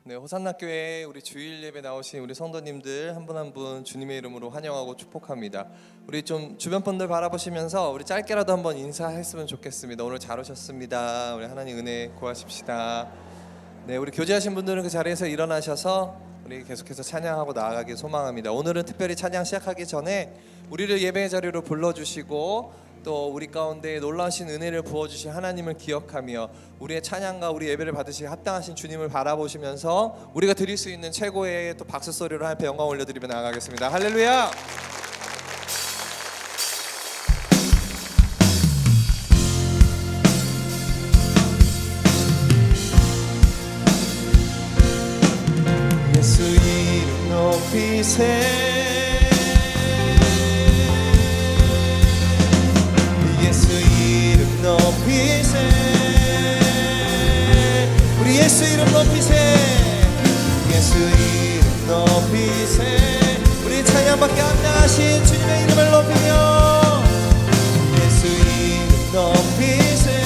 네, 호산나 교회 우리 주일 예배 나오신 우리 성도님들 한 분 한 분 주님의 이름으로 환영하고 축복합니다. 우리 좀 주변 분들 바라보시면서 우리 짧게라도 한번 인사했으면 좋겠습니다. 오늘 잘 오셨습니다. 우리 하나님 은혜 구하십시다. 네, 우리 교제하신 분들은 그 자리에서 일어나셔서 우리 계속해서 찬양하고 나아가길 소망합니다. 오늘은 특별히 찬양 시작하기 전에 우리를 예배의 자리로 불러주시고 또 우리 가운데 놀라우신 은혜를 부어주신 하나님을 기억하며 우리의 찬양과 우리 예배를 받으시기 합당하신 주님을 바라보시면서 우리가 드릴 수 있는 최고의 또 박수소리로 하나님께 영광 올려드리며 나아가겠습니다. 할렐루야! 예수 이름 높이세 높이세 우리 예수 이름 높이세 예수 이름 높이세 우리 찬양받게 합당하신 주님의 이름을 높이며 예수 이름 높이세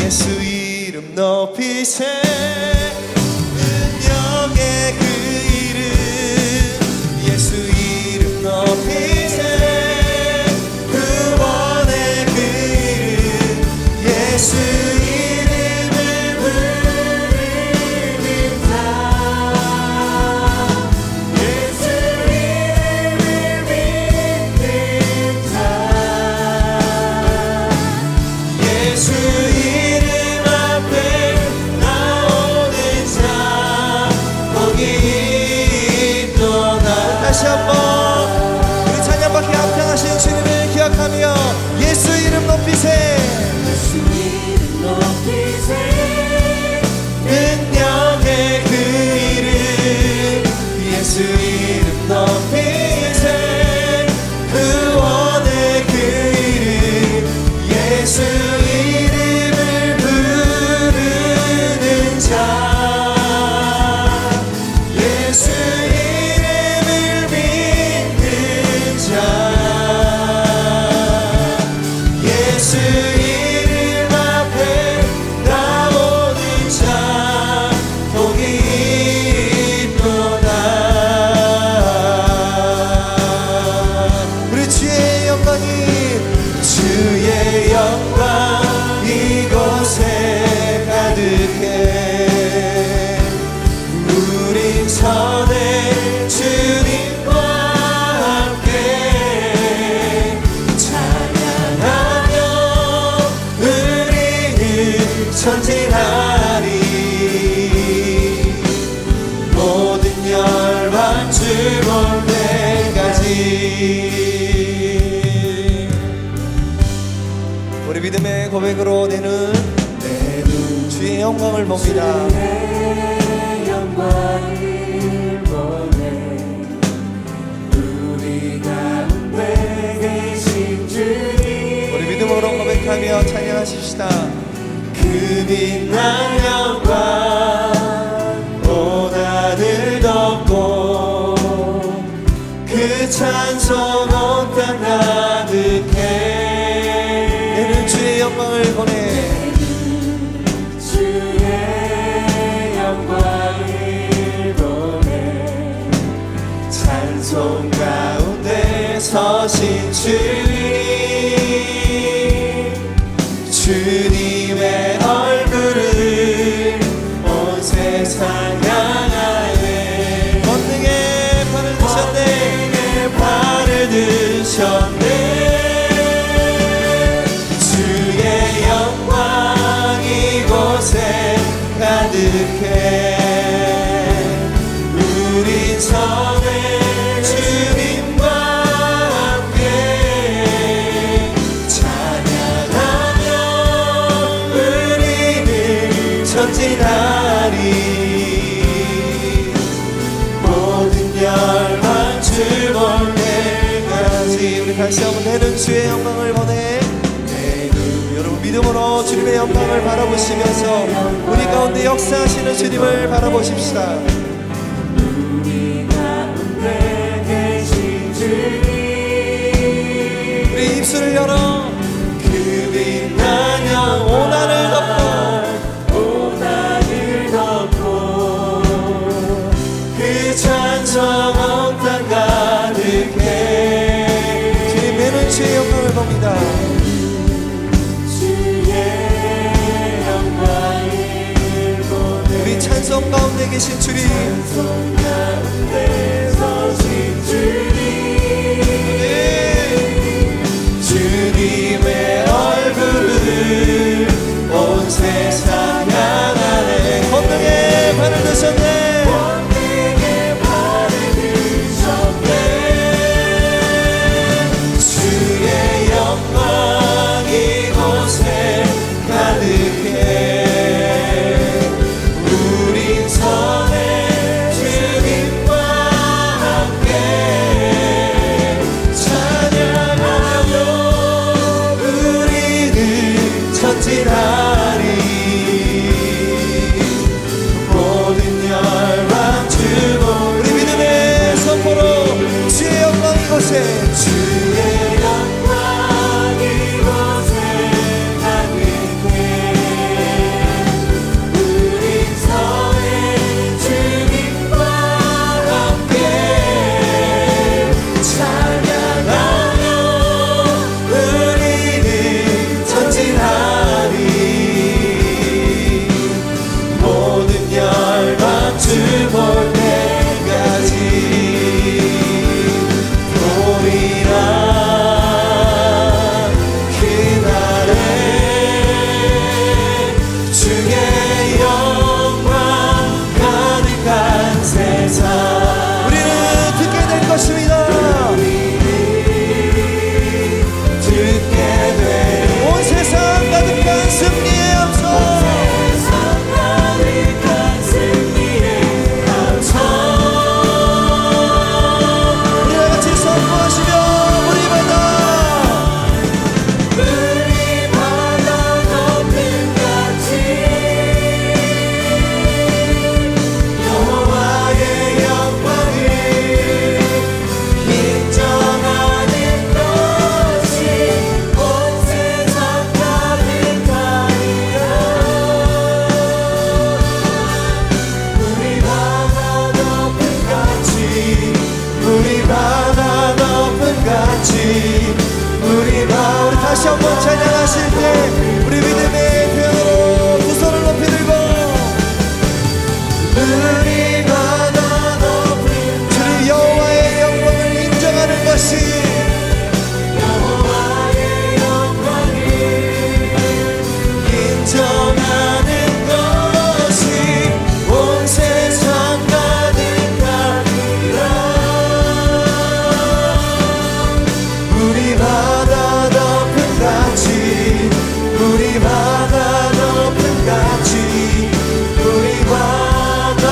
예수 이름 높이세 능력의 그 이름 예수 이름 높이세 예수 이름을 부르는 자 예수 이름을 믿는 자 예수 이름 앞에 나오는 자 복이 있도다. 다시 한번 우리 찬양받기 합당하신 주님을 기억하며 예수 이름 높이세 능력의 그 이름 예수 이름 높이세 구원의 그 이름 예수 이름을 부르는 자 예수 이름을 믿는 자 예수 이름 앞에 나오는 자 복이 있도다. 우리 주의 영광이 주의 영광 이곳에 가득해 우린 전에 주님과 함께 찬양하며 우리는 전진하리 모든 열방 주 볼 때까지. 우리 믿음의 고백으로 내는 주의 영광을 봅니다. 주의 영광을 보내 우리 가운데 계신 주님 우리 믿음으로 고백하며 찬양하십시다. 그 빛난 영광 온 하늘 덮고 그 찬송 온 땅 가득해 내는 주의 영광을 보내 주의 영광을 보내 찬송 가운데 서신 주님의 얼굴을 온 세상 향하네 권능의 팔을 드셨네 발을 드셨네 주의 영광 이곳에 가득해 우리 전에 주님과 함께 찬양하며 우리는 전진하리 모든 열방 주 볼 때까지. 우리 다시 한번 내는 주의 영광을 보내 여러분 믿음으로 주님의 영광을 바라보시면서 우리 가운데 역사하시는 주님을 바라보십시다. 우리 가운데 계신 주님 우리 입술을 열어 그 빛난 영원 오나를 가운데 계신 주님, 찬송 가운데 서신 주님, 주님의 얼굴을 온 세상 향하네. 권능의 발을 드셨네. 권능의 발을 드셨네. 주의 영광 이곳에 가득해. 우린 선의 주님과 함께 찬양하며 우리는 전진하리. 모든 열방 주보 우리 믿음의 선포로 주의 영광 이곳에, 주의 영광 이곳에 가득해. 우린 선의 주님과 함께 찬양하며 우리는 전진하리. 모든 열방 주볼 때까지 보리라. 그날에 주의 영광 가득한 세상 우리는 듣게 될 것입니다. 듣게 돼. 온 세상 가득한 승리의 함성, 세상 가득한 승리의 감성. 우리와 같이 선포하시며 우리 바다, 우리 바다 높은 같이 여호와의 영광을 인정하는 것이 온 세상 가득하리라. 우리 바다 높은 같이, 우리 바다 높은 같이, 우리 다시 한번 찬양하실 때 우리 믿음의 표현으로 두 손을 높이 들고 우리 바다 높은 주 여호와의 영광을 인정하는 것이 여호와의 영광을 인정하는 것이 온 세상 가득하리라. 우리 바다 높은 같이, 우리 바다 높은 같이, 우리 바다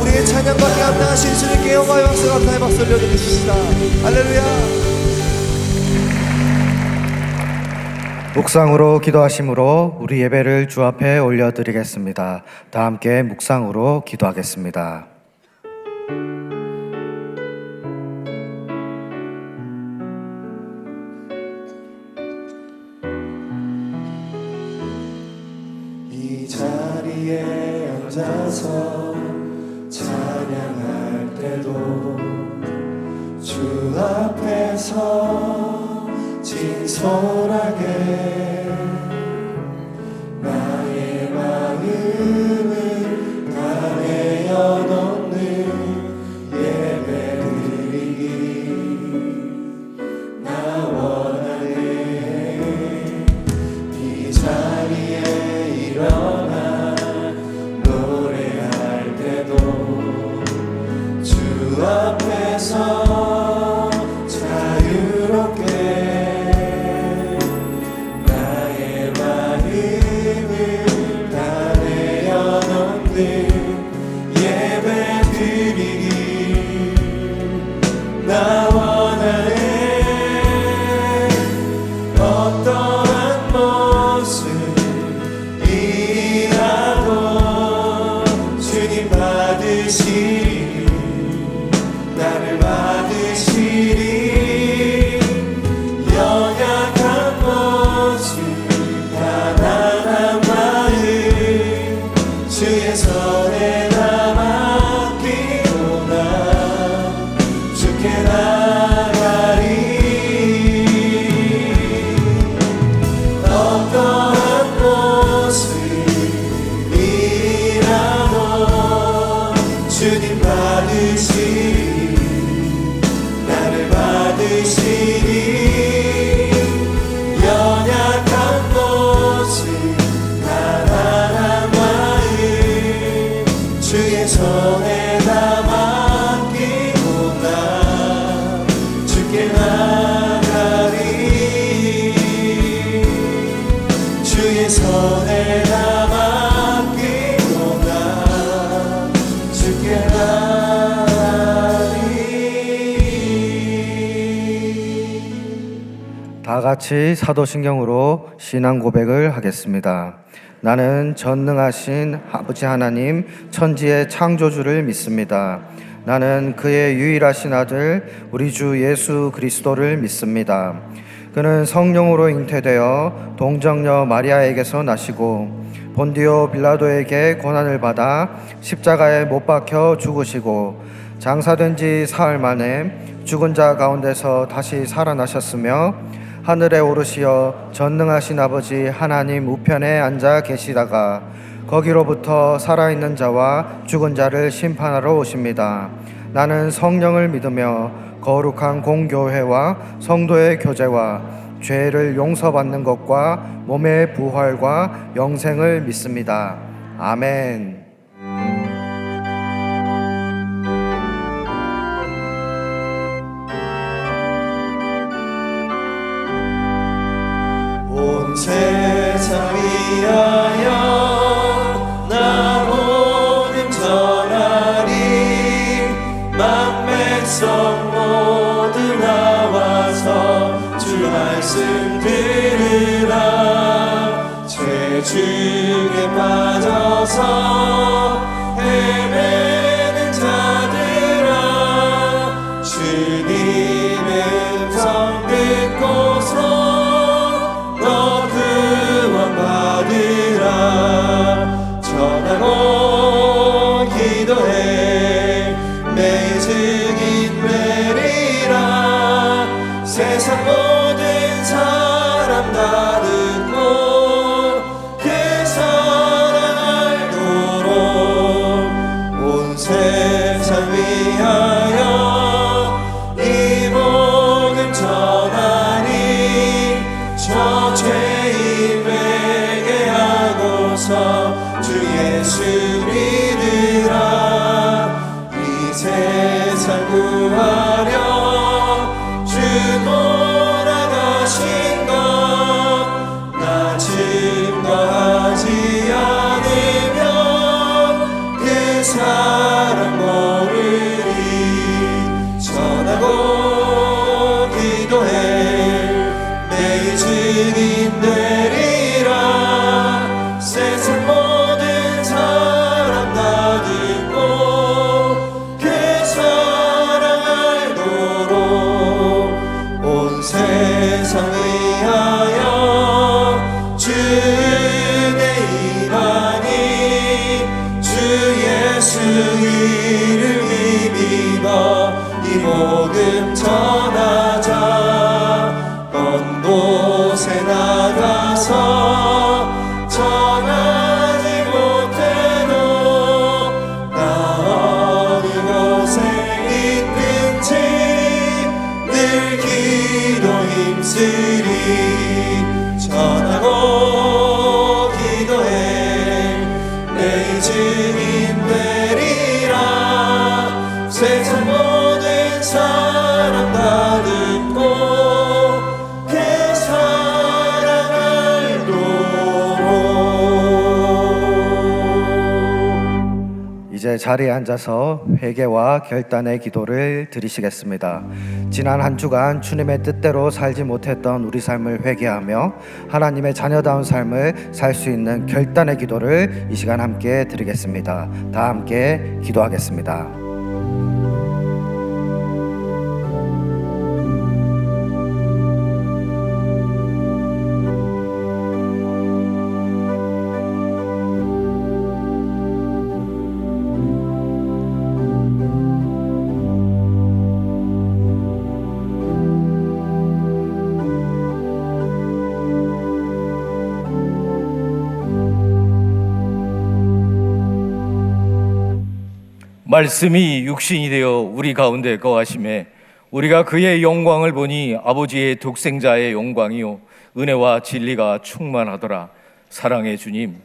우리의 찬양밖에 감당하신 주님께 영광의 박수, 감사의 박수 올려드리십시다. 할렐루야. 묵상으로 기도하심으로 우리 예배를 주 앞에 올려드리겠습니다. 다 함께 묵상으로 기도하겠습니다. 이 자리에 앉아서 찬양할 때도 주 앞에서 진솔하게 나의 마음을 다 내어놓는 예배드리기 나 원하네. 이 자리에 일어나 노래할 때도 주 앞에서 자유롭게 나의 마음을 다 내어놓는 예배드리기 나 원하네. 어떠한 모습이든 손에 담아 끼고나 주께 나니. 다 같이 사도신경으로 신앙 고백을 하겠습니다. 나는 전능하신 아버지 하나님 천지의 창조주를 믿습니다. 나는 그의 유일하신 아들 우리 주 예수 그리스도를 믿습니다. 그는 성령으로 잉태되어 동정녀 마리아에게서 나시고 본디오 빌라도에게 고난을 받아 십자가에 못 박혀 죽으시고 장사된 지 사흘 만에 죽은 자 가운데서 다시 살아나셨으며 하늘에 오르시어 전능하신 아버지 하나님 우편에 앉아 계시다가 거기로부터 살아있는 자와 죽은 자를 심판하러 오십니다. 나는 성령을 믿으며 거룩한 공교회와 성도의 교제와 죄를 용서받는 것과 몸의 부활과 영생을 믿습니다. 아멘. 온 세상 위하여 나 복음 전하리. 만백성 모두 나와서 주 말씀 들으라. 죄중에 빠져서 헤매는 자들아, 주님의 음성 듣고서 너 구원받으라. 전하고 기도해 매일 증인 되리라. 세상 모든 사람 다 듣고 그 사랑 알도록 온 세상 위하여 이 복음 전하니. 저 죄인 회개하고서 주 예수 믿으라. 이 세상 구하려 주 돌아가신 것 나 증거하지 않으면 그 사랑 모르리. 전하고 기도해 매일 증인 되리라. 세상 모든 사람 다 듣고 그 사랑 알도록 온 세상 위하여 주의 일하니. 주 예수 이름이 믿어 이 복음 전하자. 먼 곳에 나가서 전하지 못해도 나 어느 곳에 있든지 늘 기도 힘쓰리. 전하고 기도해 매일 증인 되리라. 세상 모든 사람 다 듣고 그 사랑 알도록. 이제 자리에 앉아서 회개와 결단의 기도를 드리시겠습니다. 지난 한 주간 주님의 뜻대로 살지 못했던 우리 삶을 회개하며 하나님의 자녀다운 삶을 살 수 있는 결단의 기도를 이 시간 함께 드리겠습니다. 다 함께 기도하겠습니다. 말씀이 육신이 되어 우리 가운데 거하심에 우리가 그의 영광을 보니 아버지의 독생자의 영광이요 은혜와 진리가 충만하더라. 사랑의 주님,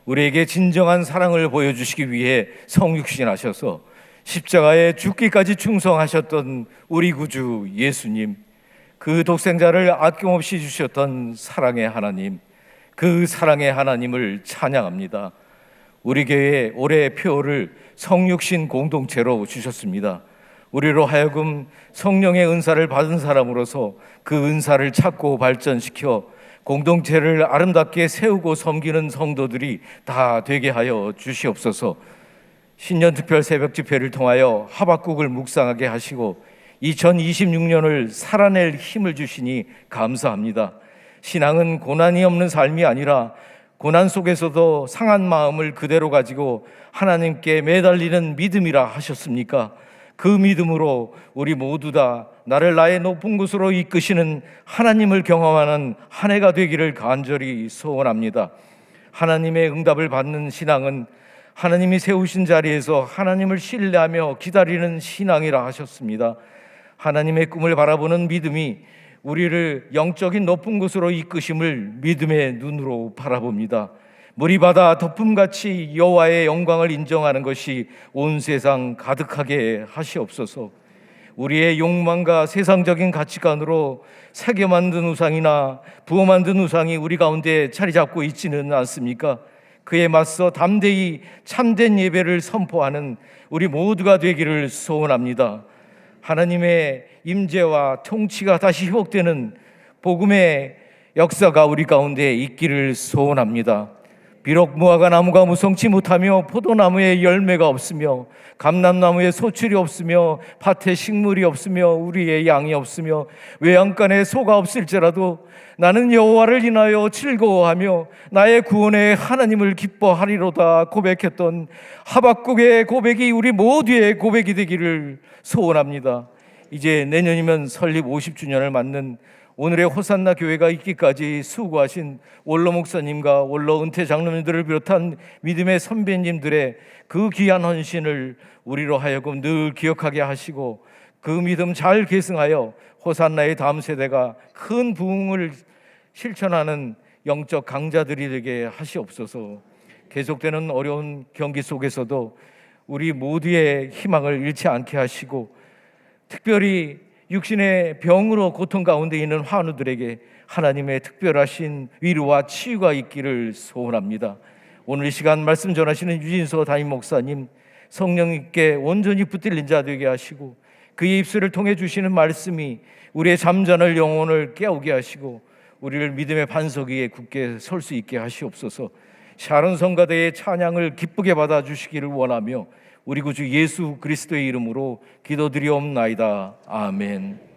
우리에게 진정한 사랑을 보여주시기 위해 성육신하셔서 십자가에 죽기까지 충성하셨던 우리 구주 예수님, 그 독생자를 아낌없이 주셨던 사랑의 하나님, 그 사랑의 하나님을 찬양합니다. 우리 교회에 올해 표를 성육신 공동체로 주셨습니다. 우리로 하여금 성령의 은사를 받은 사람으로서 그 은사를 찾고 발전시켜 공동체를 아름답게 세우고 섬기는 성도들이 다 되게 하여 주시옵소서. 신년 특별 새벽 집회를 통하여 하박국을 묵상하게 하시고 2026년을 살아낼 힘을 주시니 감사합니다. 신앙은 고난이 없는 삶이 아니라 고난 속에서도 상한 마음을 그대로 가지고 하나님께 매달리는 믿음이라 하셨습니까? 그 믿음으로 우리 모두 다 나를 나의 높은 곳으로 이끄시는 하나님을 경험하는 한 해가 되기를 간절히 소원합니다. 하나님의 응답을 받는 신앙은 하나님이 세우신 자리에서 하나님을 신뢰하며 기다리는 신앙이라 하셨습니다. 하나님의 꿈을 바라보는 믿음이 우리를 영적인 높은 곳으로 이끄심을 믿음의 눈으로 바라봅니다. 물이 바다 덮음같이 여호와의 영광을 인정하는 것이 온 세상 가득하게 하시옵소서. 우리의 욕망과 세상적인 가치관으로 새겨 만든 우상이나 부어 만든 우상이 우리 가운데 자리 잡고 있지는 않습니까? 그에 맞서 담대히 참된 예배를 선포하는 우리 모두가 되기를 소원합니다. 하나님의 임재와 통치가 다시 회복되는 복음의 역사가 우리 가운데 있기를 소원합니다. 비록 무화과 나무가 무성치 못하며 포도나무에 열매가 없으며 감람나무에 소출이 없으며 밭에 식물이 없으며 우리의 양이 없으며 외양간에 소가 없을지라도 나는 여호와를 인하여 즐거워하며 나의 구원의 하나님을 기뻐하리로다 고백했던 하박국의 고백이 우리 모두의 고백이 되기를 소원합니다. 이제 내년이면 설립 50주년을 맞는 오늘의 호산나 교회가 있기까지 수고하신 원로 목사님과 원로 은퇴 장로님들을 비롯한 믿음의 선배님들의 그 귀한 헌신을 우리로 하여금 늘 기억하게 하시고 그 믿음 잘 계승하여 호산나의 다음 세대가 큰 부흥을 실천하는 영적 강자들이 되게 하시옵소서. 계속되는 어려운 경기 속에서도 우리 모두의 희망을 잃지 않게 하시고 특별히 육신의 병으로 고통 가운데 있는 환우들에게 하나님의 특별하신 위로와 치유가 있기를 소원합니다. 오늘 이 시간 말씀 전하시는 유진서 담임 목사님 성령님께 온전히 붙들린 자 되게 하시고 그의 입술을 통해 주시는 말씀이 우리의 잠자는 영혼을 깨우게 하시고 우리를 믿음의 반석 위에 굳게 설 수 있게 하시옵소서. 샤론 성가대의 찬양을 기쁘게 받아주시기를 원하며 우리 구주 예수 그리스도의 이름으로 기도드리옵나이다. 아멘.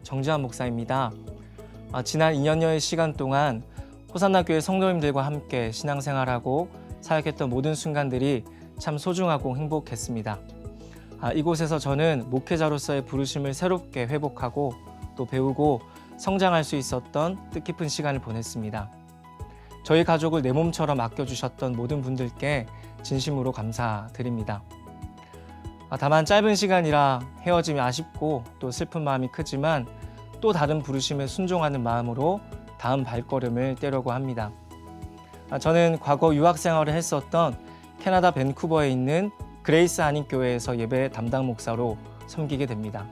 정지환 목사입니다. 지난 2년여의 시간 동안 호산나 교회 성도님들과 함께 신앙생활하고 사역했던 모든 순간들이 참 소중하고 행복했습니다. 이곳에서 저는 목회자로서의 부르심을 새롭게 회복하고 또 배우고 성장할 수 있었던 뜻깊은 시간을 보냈습니다. 저희 가족을 내 몸처럼 아껴주셨던 모든 분들께 진심으로 감사드립니다. 다만 짧은 시간이라 헤어짐이 아쉽고 또 슬픈 마음이 크지만 또 다른 부르심에 순종하는 마음으로 다음 발걸음을 떼려고 합니다. 저는 과거 유학 생활을 했었던 캐나다 밴쿠버에 있는 그레이스 한인교회에서 예배 담당 목사로 섬기게 됩니다.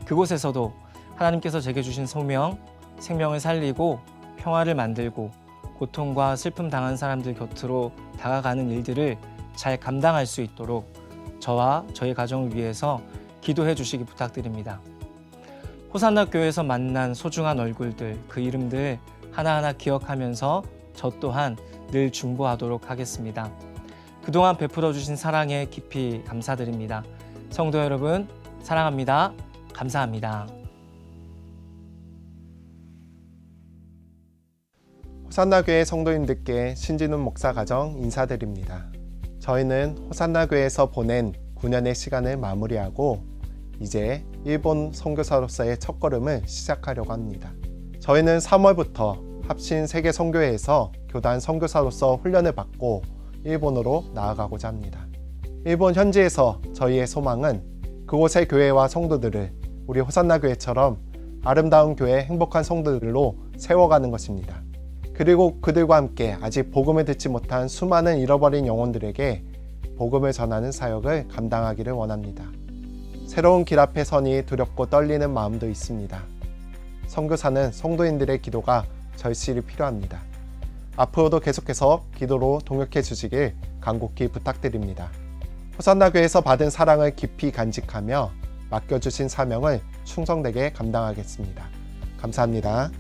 그곳에서도 하나님께서 제게 주신 소명, 생명을 살리고 평화를 만들고 고통과 슬픔 당한 사람들 곁으로 다가가는 일들을 잘 감당할 수 있도록 저와 저희 가정을 위해서 기도해 주시기 부탁드립니다. 호산나 교회에서 만난 소중한 얼굴들, 그 이름들 하나하나 기억하면서 저 또한 늘 중보하도록 하겠습니다. 그동안 베풀어 주신 사랑에 깊이 감사드립니다. 성도 여러분, 사랑합니다. 감사합니다. 호산나교회 성도님들께 신진훈 목사 가정 인사드립니다. 저희는 호산나교회에서 보낸 9년의 시간을 마무리하고 이제 일본 선교사로서의 첫걸음을 시작하려고 합니다. 저희는 3월부터 합신 세계 선교회에서 교단 선교사로서 훈련을 받고 일본으로 나아가고자 합니다. 일본 현지에서 저희의 소망은 그곳의 교회와 성도들을 우리 호산나교회처럼 아름다운 교회, 행복한 성도들로 세워가는 것입니다. 그리고 그들과 함께 아직 복음을 듣지 못한 수많은 잃어버린 영혼들에게 복음을 전하는 사역을 감당하기를 원합니다. 새로운 길 앞에 서니 두렵고 떨리는 마음도 있습니다. 선교사는 성도인들의 기도가 절실히 필요합니다. 앞으로도 계속해서 기도로 동역해 주시길 간곡히 부탁드립니다. 호산나교회에서 받은 사랑을 깊이 간직하며 맡겨주신 사명을 충성되게 감당하겠습니다. 감사합니다.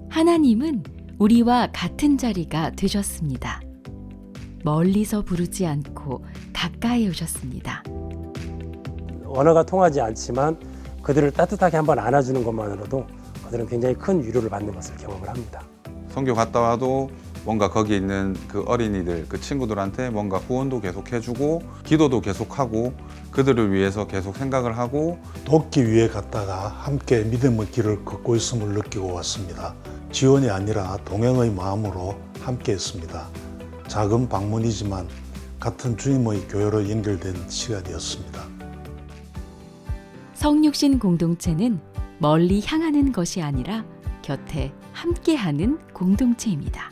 하나님은 우리와 같은 자리가 되셨습니다. 멀리서 부르지 않고 가까이 오셨습니다. 언어가 통하지 않지만 그들을 따뜻하게 한번 안아주는 것만으로도 그들은 굉장히 큰 위로를 받는 것을 경험을 합니다. 선교 갔다 와도 뭔가 거기 있는 그 어린이들, 그 친구들한테 뭔가 후원도 계속 해주고 기도도 계속하고 그들을 위해서 계속 생각을 하고 돕기 위해 갔다가 함께 믿음의 길을 걷고 있음을 느끼고 왔습니다. 지원이 아니라 동행의 마음으로 함께 했습니다. 작은 방문이지만 같은 주님의 교회로 연결된 시간이었습니다. 성육신 공동체는 멀리 향하는 것이 아니라 곁에 함께하는 공동체입니다.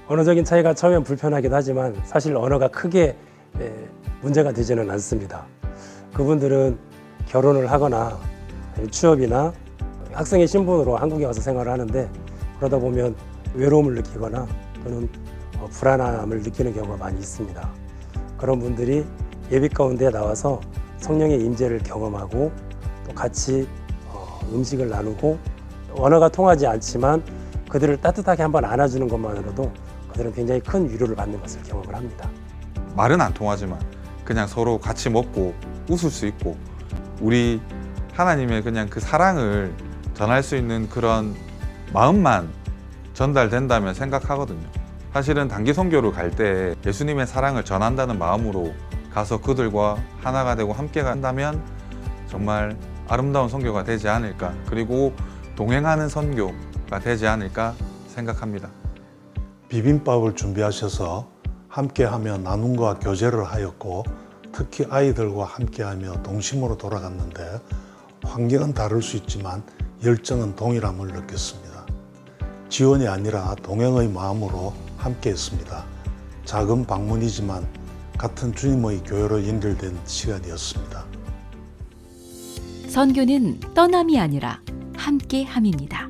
언어적인 차이가 처음엔 불편하기도 하지만 사실 언어가 크게 문제가 되지는 않습니다. 그분들은 결혼을 하거나 취업이나 학생의 신분으로 한국에 와서 생활을 하는데 그러다 보면 외로움을 느끼거나 또는 불안함을 느끼는 경우가 많이 있습니다. 그런 분들이 예배 가운데 나와서 성령의 임재를 경험하고 또 같이 음식을 나누고 언어가 통하지 않지만 그들을 따뜻하게 한번 안아주는 것만으로도 그들은 굉장히 큰 위로를 받는 것을 경험을 합니다. 말은 안 통하지만 그냥 서로 같이 먹고 웃을 수 있고 우리 하나님의 그냥 그 사랑을 전할 수 있는 그런 마음만 전달된다면 생각하거든요. 사실은 단기 선교를 갈 때 예수님의 사랑을 전한다는 마음으로 가서 그들과 하나가 되고 함께 간다면 정말 아름다운 선교가 되지 않을까, 그리고 동행하는 선교가 되지 않을까 생각합니다. 비빔밥을 준비하셔서 함께하며 나눔과 교제를 하였고 특히 아이들과 함께하며 동심으로 돌아갔는데 환경은 다를 수 있지만 열정은 동일함을 느꼈습니다. 지원이 아니라 동행의 마음으로 함께했습니다. 작은 방문이지만 같은 주님의 교회로 연결된 시간이었습니다. 선교는 떠남이 아니라 함께함입니다.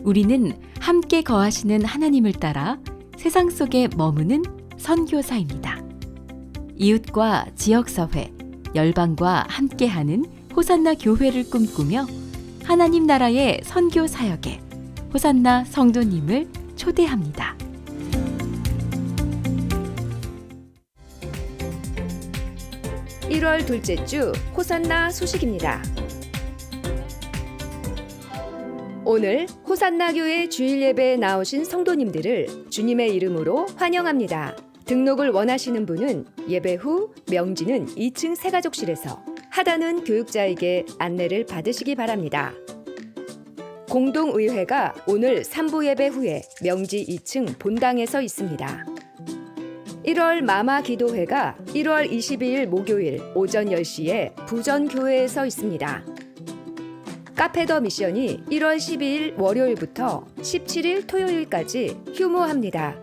우리는 함께 거하시는 하나님을 따라 세상 속에 머무는 선교사입니다. 이웃과 지역사회, 열방과 함께하는 호산나 교회를 꿈꾸며 하나님 나라의 선교 사역에 호산나 성도님을 초대합니다. 1월 둘째 주 호산나 소식입니다. 오늘 호산나 교회 주일 예배에 나오신 성도님들을 주님의 이름으로 환영합니다. 등록을 원하시는 분은 예배 후 명지는 2층 새가족실에서, 하단은 교육자에게 안내를 받으시기 바랍니다. 공동의회가 오늘 3부 예배 후에 명지 2층 본당에서 있습니다. 1월 마마 기도회가 1월 22일 목요일 오전 10시에 부전교회에서 있습니다. 카페 더 미션이 1월 12일 월요일부터 17일 토요일까지 휴무합니다.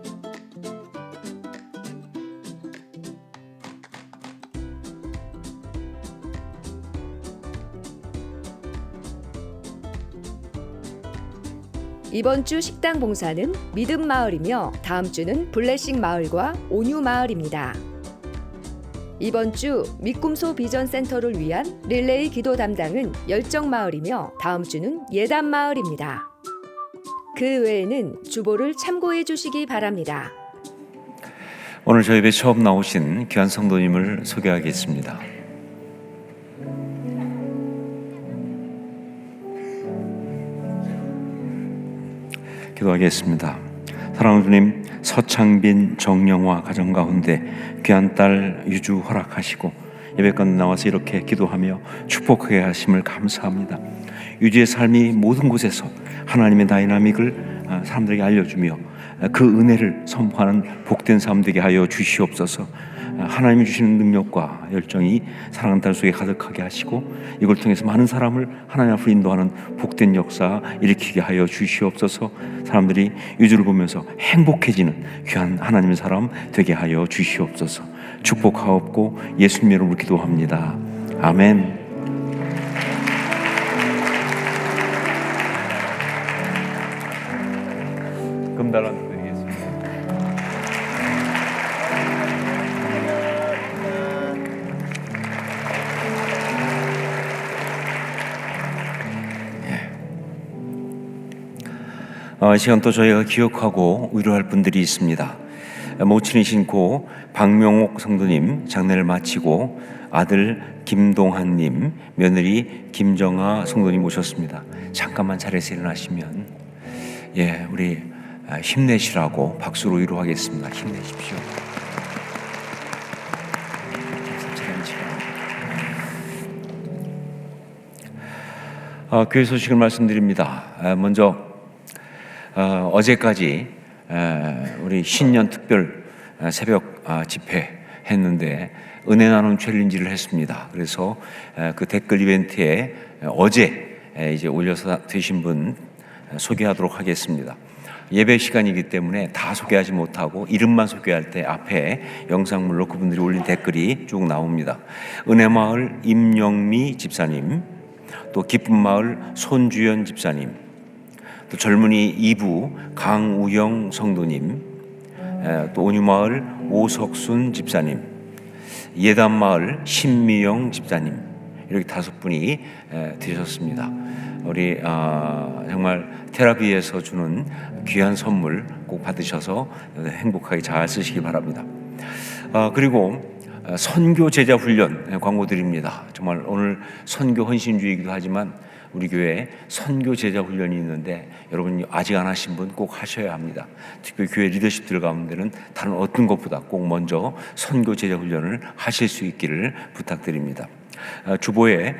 이번 주 식당 봉사는 믿음 마을이며 다음 주는 블레싱 마을과 온유 마을입니다. 이번 주 믿꿈소 비전 센터를 위한 릴레이 기도 담당은 열정 마을이며 다음 주는 예담 마을입니다. 그 외에는 주보를 참고해 주시기 바랍니다. 오늘 저희 예배 처음 나오신 귀한 성도님을 소개하겠습니다. 기도하겠습니다. 사랑하는 주님, 서창빈 정영화 가정 가운데 귀한 딸 유주 허락하시고 예배까지 나와서 이렇게 기도하며 축복하게 하심을 감사합니다. 유주의 삶이 모든 곳에서 하나님의 다이나믹을 사람들에게 알려주며 그 은혜를 선포하는 복된 삶 되게 하여 주시옵소서. 하나님이 주시는 능력과 열정이 사랑하는 딸 속에 가득하게 하시고 이걸 통해서 많은 사람을 하나님 앞으로 인도하는 복된 역사 일으키게 하여 주시옵소서. 사람들이 유주를 보면서 행복해지는 귀한 하나님의 사람 되게 하여 주시옵소서. 축복하옵고 예수님 이름으로 기도합니다. 아멘. 금달란트 드리겠습니다. 이 시간 또 저희가 기억하고 위로할 분들이 있습니다. 모친이신 고 박명옥 성도님 장례를 마치고 아들 김동한님, 며느리 김정아 성도님 모셨습니다. 잠깐만 자리에서 일어나시면 우리 힘내시라고 박수로 위로하겠습니다. 힘내십시오. 교회 소식을 말씀드립니다. 먼저 어제까지 우리 신년 특별 새벽 집회 했는데 은혜 나눔 챌린지를 했습니다. 그래서 그 댓글 이벤트에 어제 이제 올려서 되신 분 소개하도록 하겠습니다. 예배 시간이기 때문에 다 소개하지 못하고 이름만 소개할 때 앞에 영상물로 그분들이 올린 댓글이 쭉 나옵니다. 은혜마을 임영미 집사님, 또 기쁨마을 손주연 집사님, 또 젊은이 2부 강우영 성도님, 또 온유마을 오석순 집사님, 예담마을 신미영 집사님, 이렇게 5분이 되셨습니다. 우리 정말 테라비에서 주는 귀한 선물 꼭 받으셔서 행복하게 잘 쓰시기 바랍니다. 그리고 선교 제자 훈련 광고 드립니다. 정말 오늘 선교 헌신주의이기도 하지만 우리 교회에 선교 제자 훈련이 있는데 여러분 아직 안 하신 분 꼭 하셔야 합니다. 특히 교회 리더십들 가운데는 다른 어떤 것보다 꼭 먼저 선교 제자 훈련을 하실 수 있기를 부탁드립니다. 주보에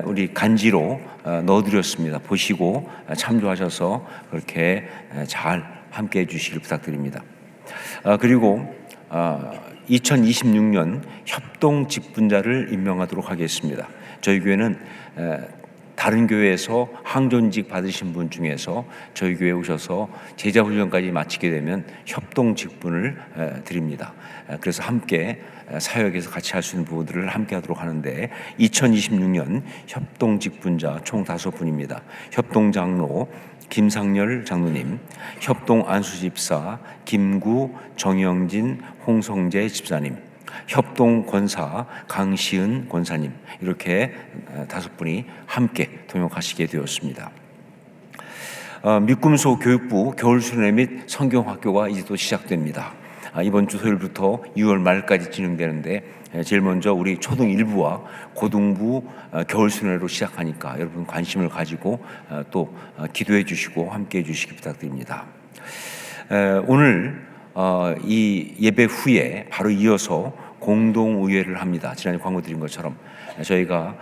우리 간지로 넣어드렸습니다. 보시고 참조하셔서 그렇게 잘 함께 해주시길 부탁드립니다. 그리고 2026년 협동 직분자를 임명하도록 하겠습니다. 저희 교회는 다른 교회에서 항존직 받으신 분 중에서 저희 교회에 오셔서 제자훈련까지 마치게 되면 협동 직분을 드립니다. 그래서 함께 사역에서 같이 할 수 있는 부분들을 함께 하도록 하는데 2026년 협동 직분자 총 5분입니다. 협동 장로 김상열 장로님, 협동 안수집사 김구, 정영진, 홍성재 집사님, 협동 권사 강시은 권사님, 이렇게 5분이 함께 동역하시게 되었습니다. 믿음소 교육부 겨울 수련회 및 성경학교가 이제 또 시작됩니다. 이번 주 토요일부터 6월 말까지 진행되는데 제일 먼저 우리 초등 1부와 고등부 겨울 순회로 시작하니까 여러분 관심을 가지고 또 기도해 주시고 함께 해 주시기 부탁드립니다. 오늘 이 예배 후에 바로 이어서 공동의회를 합니다. 지난해 광고 드린 것처럼 저희가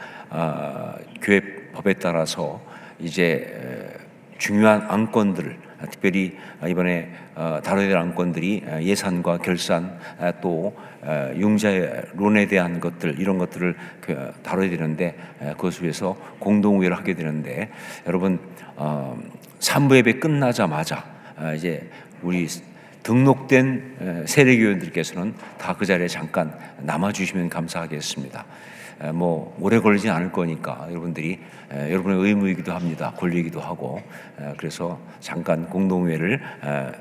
교회 법에 따라서 이제 중요한 안건들을 특별히 이번에 다뤄야 될 안건들이 예산과 결산 또 융자론에 대한 것들 이런 것들을 다뤄야 되는데 그것을 위해서 공동의회를 하게 되는데 여러분 3부 예배 끝나자마자 이제 우리 등록된 세례교인들께서는 다 그 자리에 잠깐 남아주시면 감사하겠습니다. 뭐 오래 걸리진 않을 거니까 여러분들이 여러분의 의무이기도 합니다. 권리이기도 하고 그래서 잠깐 공동회를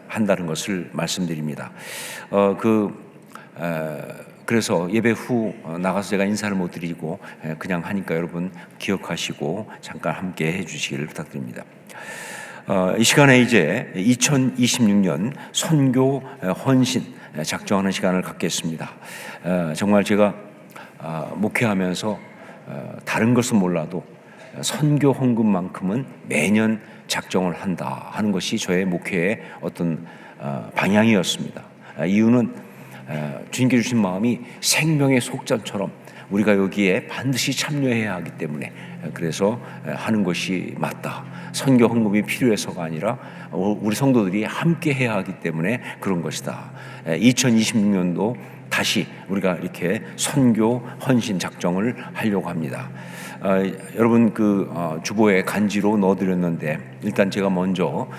한다는 것을 말씀드립니다. 그래서 예배 후 나가서 제가 인사를 못 드리고 그냥 하니까 여러분 기억하시고 잠깐 함께 해주시기를 부탁드립니다. 이 시간에 이제 2026년 선교 헌신 작정하는 시간을 갖겠습니다. 정말 제가 목회하면서 다른 것은 몰라도 선교 헌금만큼은 매년 작정을 한다 하는 것이 저의 목회의 어떤 방향이었습니다. 이유는 주님께 주신 마음이 생명의 속전처럼 우리가 여기에 반드시 참여해야 하기 때문에 그래서 하는 것이 맞다. 선교 헌금이 필요해서가 아니라 우리 성도들이 함께 해야 하기 때문에 그런 것이다. 2026년도 다시 우리가 이렇게 선교 헌신 작정을 하려고 합니다. 여러분 주보에 간지로 넣어드렸는데 일단 제가 먼저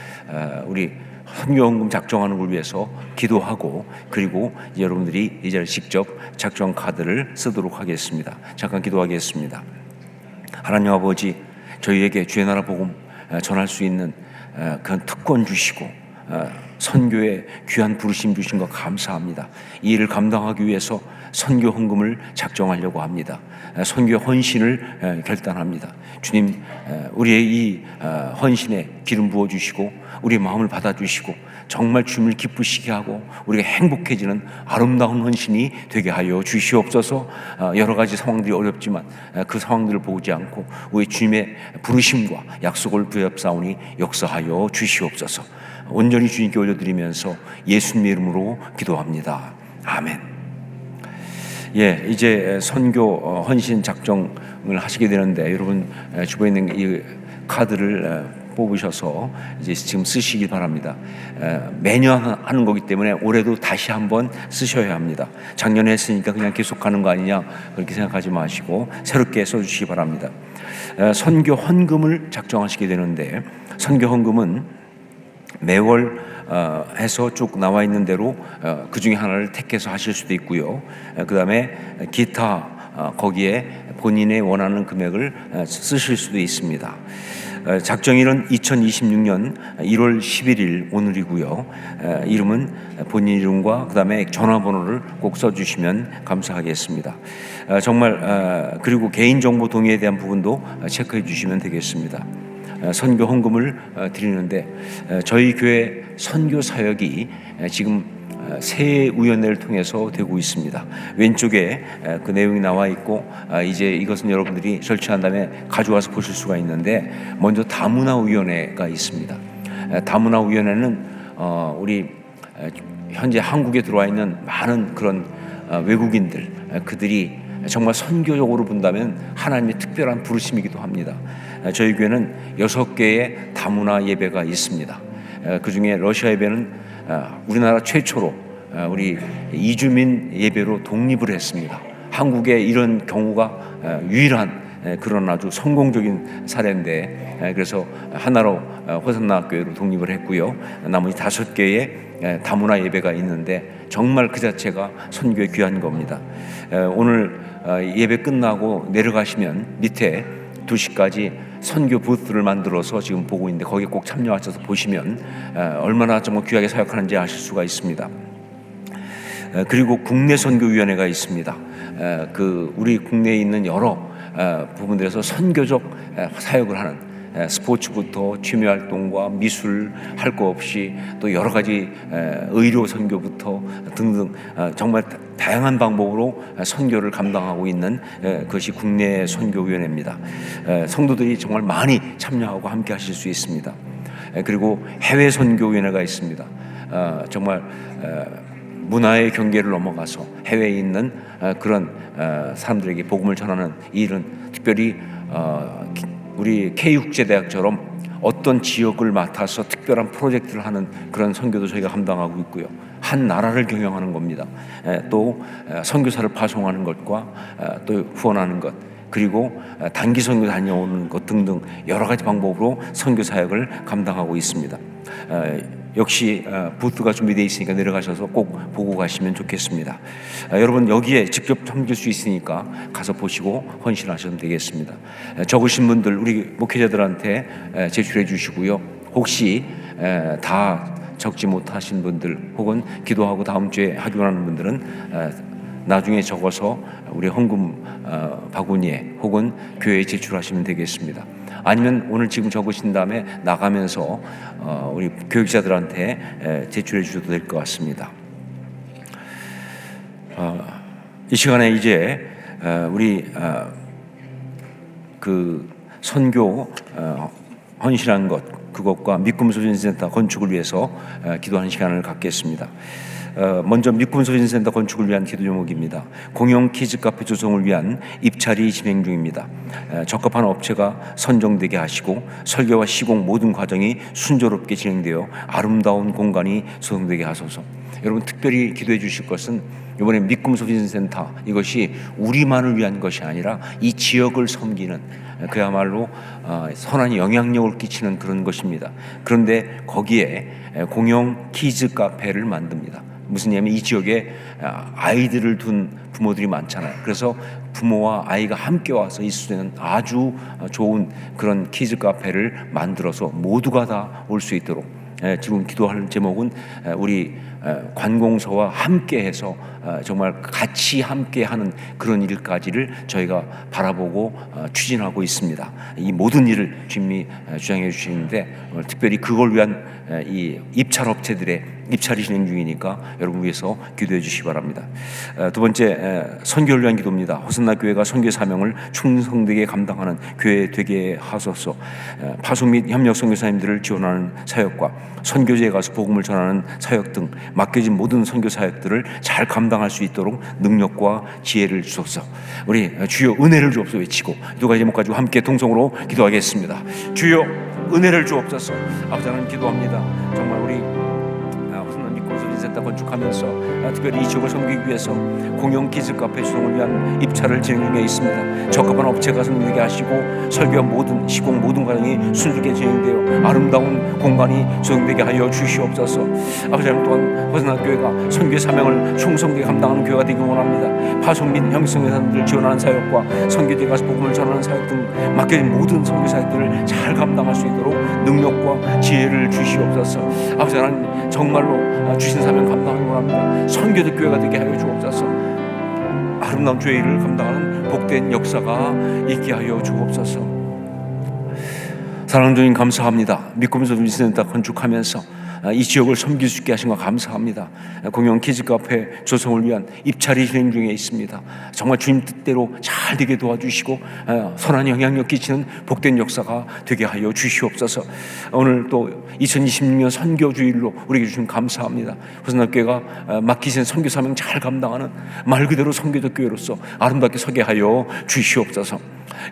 우리 선교헌금 작정하는 걸 위해서 기도하고 그리고 여러분들이 이 자리에 직접 작정 카드를 쓰도록 하겠습니다. 잠깐 기도하겠습니다. 하나님 아버지 저희에게 주의 나라 복음 전할 수 있는 그런 특권 주시고 선교에 귀한 부르심 주신 것 감사합니다. 이 일을 감당하기 위해서 선교 헌금을 작정하려고 합니다. 선교 헌신을 결단합니다. 주님 우리의 이 헌신에 기름 부어 주시고 우리의 마음을 받아 주시고 정말 주님을 기쁘시게 하고 우리가 행복해지는 아름다운 헌신이 되게 하여 주시옵소서. 여러 가지 상황들이 어렵지만 그 상황들을 보지 않고 우리 주님의 부르심과 약속을 부여합사오니 역사하여 주시옵소서. 온전히 주님께 올려드리면서 예수님의 이름으로 기도합니다. 아멘. 이제 선교 헌신 작정을 하시게 되는데 여러분 주변에 있는 이 카드를 뽑으셔서 이제 지금 쓰시기 바랍니다. 매년 하는 거기 때문에 올해도 다시 한번 쓰셔야 합니다. 작년에 했으니까 그냥 계속 가는 거 아니냐 그렇게 생각하지 마시고 새롭게 써주시기 바랍니다. 선교 헌금을 작정하시게 되는데 선교 헌금은 매월 해서 쭉 나와 있는 대로 그 중에 하나를 택해서 하실 수도 있고요. 그 다음에 기타 거기에 본인의 원하는 금액을 쓰실 수도 있습니다. 작정일은 2026년 1월 11일 오늘이고요. 이름은 본인 이름과 그 다음에 전화번호를 꼭 써주시면 감사하겠습니다. 정말 그리고 개인정보 동의에 대한 부분도 체크해 주시면 되겠습니다. 선교 헌금을 드리는데 저희 교회 선교 사역이 지금 새 위원회를 통해서 되고 있습니다. 왼쪽에 그 내용이 나와 있고 이제 이것은 여러분들이 설치한 다음에 가져와서 보실 수가 있는데 먼저 다문화위원회가 있습니다. 다문화위원회는 우리 현재 한국에 들어와 있는 많은 그런 외국인들 그들이 정말 선교적으로 본다면 하나님의 특별한 부르심이기도 합니다. 저희 교회는 6개의 다문화 예배가 있습니다. 그 중에 러시아 예배는 우리나라 최초로 우리 이주민 예배로 독립을 했습니다. 한국에 이런 경우가 유일한 그런 아주 성공적인 사례인데 그래서 하나로 호산나 교회로 독립을 했고요. 나머지 5개의 다문화 예배가 있는데 정말 그 자체가 선교에 귀한 겁니다. 오늘 예배 끝나고 내려가시면 밑에 2시까지 선교 부스를 만들어서 지금 보고 있는데 거기에 꼭 참여하셔서 보시면 얼마나 정말 귀하게 사역하는지 아실 수가 있습니다. 그리고 국내 선교위원회가 있습니다. 우리 국내에 있는 여러 부분들에서 선교적 사역을 하는 스포츠부터 취미 활동과 미술 할 거 없이 또 여러 가지 의료 선교부터 등등 정말 다양한 방법으로 선교를 감당하고 있는 그것이 국내 선교위원회입니다. 성도들이 정말 많이 참여하고 함께 하실 수 있습니다. 그리고 해외 선교위원회가 있습니다. 정말 문화의 경계를 넘어가서 해외에 있는 그런 사람들에게 복음을 전하는 이 일은 특별히 우리 K국제대학처럼 어떤 지역을 맡아서 특별한 프로젝트를 하는 그런 선교도 저희가 감당하고 있고요. 한 나라를 경영하는 겁니다. 또 선교사를 파송하는 것과 또 후원하는 것, 그리고 단기 선교 다녀오는 것 등등 여러 가지 방법으로 선교 사역을 감당하고 있습니다. 역시 부스가 준비되어 있으니까 내려가셔서 꼭 보고 가시면 좋겠습니다. 여러분 여기에 직접 섬길 수 있으니까 가서 보시고 헌신하시면 되겠습니다. 적으신 분들 우리 목회자들한테 제출해 주시고요. 혹시 다 적지 못하신 분들 혹은 기도하고 다음 주에 하기로 하는 분들은 나중에 적어서 우리 헌금 바구니에 혹은 교회에 제출하시면 되겠습니다. 아니면 오늘 지금 적으신 다음에 나가면서 우리 교육자들한테 제출해 주셔도 될 것 같습니다. 이 시간에 이제 우리 그 선교 헌신한 것 그것과 믿음소진센터 건축을 위해서 기도하는 시간을 갖겠습니다. 먼저 믿음소진센터 건축을 위한 기도 제목입니다. 공영 키즈 카페 조성을 위한 입찰이 진행 중입니다. 적합한 업체가 선정되게 하시고 설계와 시공 모든 과정이 순조롭게 진행되어 아름다운 공간이 조성되게 하소서. 여러분 특별히 기도해 주실 것은 이번에 믿음소진센터 이것이 우리만을 위한 것이 아니라 이 지역을 섬기는 그야말로 선한 영향력을 끼치는 그런 것입니다. 그런데 거기에 공영 키즈 카페를 만듭니다. 무슨 얘기냐면 이 지역에 아이들을 둔 부모들이 많잖아요. 그래서 부모와 아이가 함께 와서 있을 수 있는 아주 좋은 그런 키즈 카페를 만들어서 모두가 다 올 수 있도록 지금 기도할 제목은 우리 관공서와 함께해서 정말 같이 함께하는 그런 일까지를 저희가 바라보고 추진하고 있습니다. 이 모든 일을 주님이 주장해 주시는데 특별히 그걸 위한 이 입찰 업체들의 입찰이 진행 중이니까 여러분 위해서 기도해 주시기 바랍니다. 두 번째 선교를 위한 기도입니다. 호산나 교회가 선교 사명을 충성되게 감당하는 교회 되게 하소서. 파송 및 협력 선교사님들을 지원하는 사역과 선교지에 가서 복음을 전하는 사역 등 맡겨진 모든 선교 사역들을 잘 감당할 수 있도록 능력과 지혜를 주소서. 우리 주여 은혜를 주옵소서 외치고 두 가지 제목 가지고 함께 통성으로 기도하겠습니다. 주여 은혜를 주옵소서. 아버지 하나님 기도합니다. 정말 우리 센터 건축하면서 특별히 이 지역을 섬기기 위해서 공영 키즈 카페 조성을 위한 입찰을 진행 중에 있습니다. 적합한 업체가 선정되게 하시고 설계와 모든 시공 모든 과정이 순조롭게 진행되어 아름다운 공간이 조성되게 하여 주시옵소서. 아버지 하나님 또한 호산나 교회가 선교 사명을 충성되게 감당하는 교회가 되기 원합니다. 파송 및 형성회사들을 지원하는 사역과 선교지에 가서 복음을 전하는 사역 등 맡겨진 모든 선교 사역들을 잘 감당할 수 있도록 능력과 지혜를 주시옵소서. 아버지 하나님 정말로 주신 사명 감당하기 원합니다. 선교적 교회가 되게 하여 주옵소서. 아름다운 주의 일을 감당하는 복된 역사가 있게 하여 주옵소서. 사랑하는 주님 감사합니다. 믿음소진센터 건축하면서 이 지역을 섬길 수 있게 하신 거 감사합니다. 공영 키즈 카페 조성을 위한 입찰이 진행 중에 있습니다. 정말 주님 뜻대로 잘 되게 도와주시고 선한 영향력 끼치는 복된 역사가 되게 하여 주시옵소서. 오늘 또 2026년 선교주일로 우리에게 주신 감사합니다. 호산나 교회가 맡기신 선교 사명 잘 감당하는 말 그대로 선교적 교회로서 아름답게 서게 하여 주시옵소서.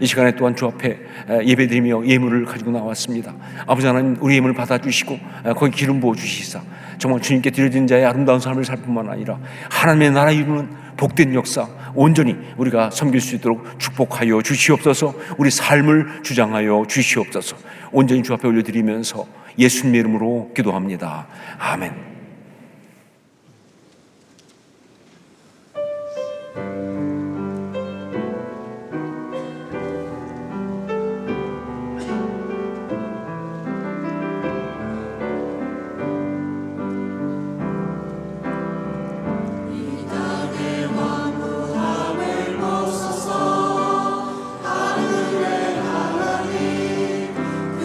이 시간에 또한 주 앞에 예배드리며 예물을 가지고 나왔습니다. 아버지 하나님 우리 예물을 받아주시고 거기 기름 부어주시사 정말 주님께 드려진 자의 아름다운 삶을 살 뿐만 아니라 하나님의 나라 이루는 복된 역사 온전히 우리가 섬길 수 있도록 축복하여 주시옵소서. 우리 삶을 주장하여 주시옵소서. 온전히 주 앞에 올려드리면서 예수님의 이름으로 기도합니다. 아멘. 하늘의 하나님 그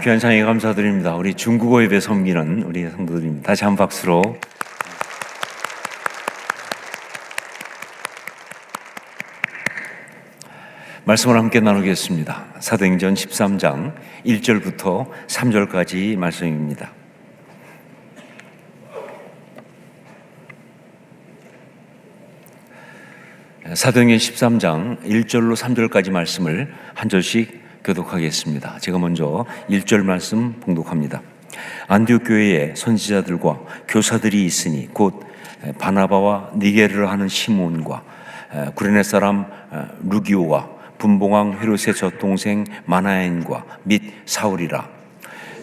귀한 찬양에 감사드립니다. 우리 중국어 예배 섬기는 우리 성도들입니다. 다시 한 박수로. 말씀을 함께 나누겠습니다. 사도행전 13장 1절부터 3절까지 말씀입니다. 사도행전 13장 1절로 3절까지 말씀을 한 절씩 교독하겠습니다. 제가 먼저 1절 말씀 봉독합니다. 안디옥 교회에 선지자들과 교사들이 있으니 곧 바나바와 니게르를 하는 시몬과 구레네 사람 루기오와 분봉왕 헤롯의 젖동생 마나엔과 및 사울이라.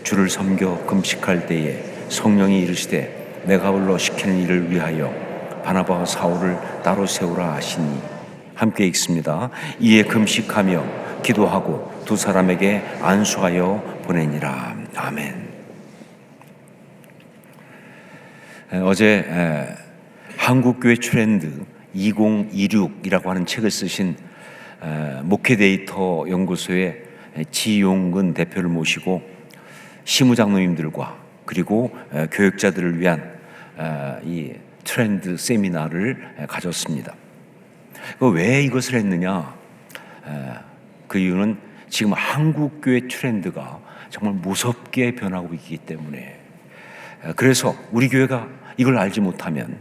주를 섬겨 금식할 때에 성령이 이르시되 내가 불러 시키는 일을 위하여 바나바와 사울을 따로 세우라 하시니. 함께 읽습니다. 이에 금식하며 기도하고 두 사람에게 안수하여 보내니라. 아멘. 어제 한국교회 트렌드 2026이라고 하는 책을 쓰신 목회 데이터 연구소의 지용근 대표를 모시고 시무장로님들과 그리고 교육자들을 위한 이 트렌드 세미나를 가졌습니다. 왜 이것을 했느냐? 그 이유는 지금 한국교회 트렌드가 정말 무섭게 변하고 있기 때문에, 그래서 우리 교회가 이걸 알지 못하면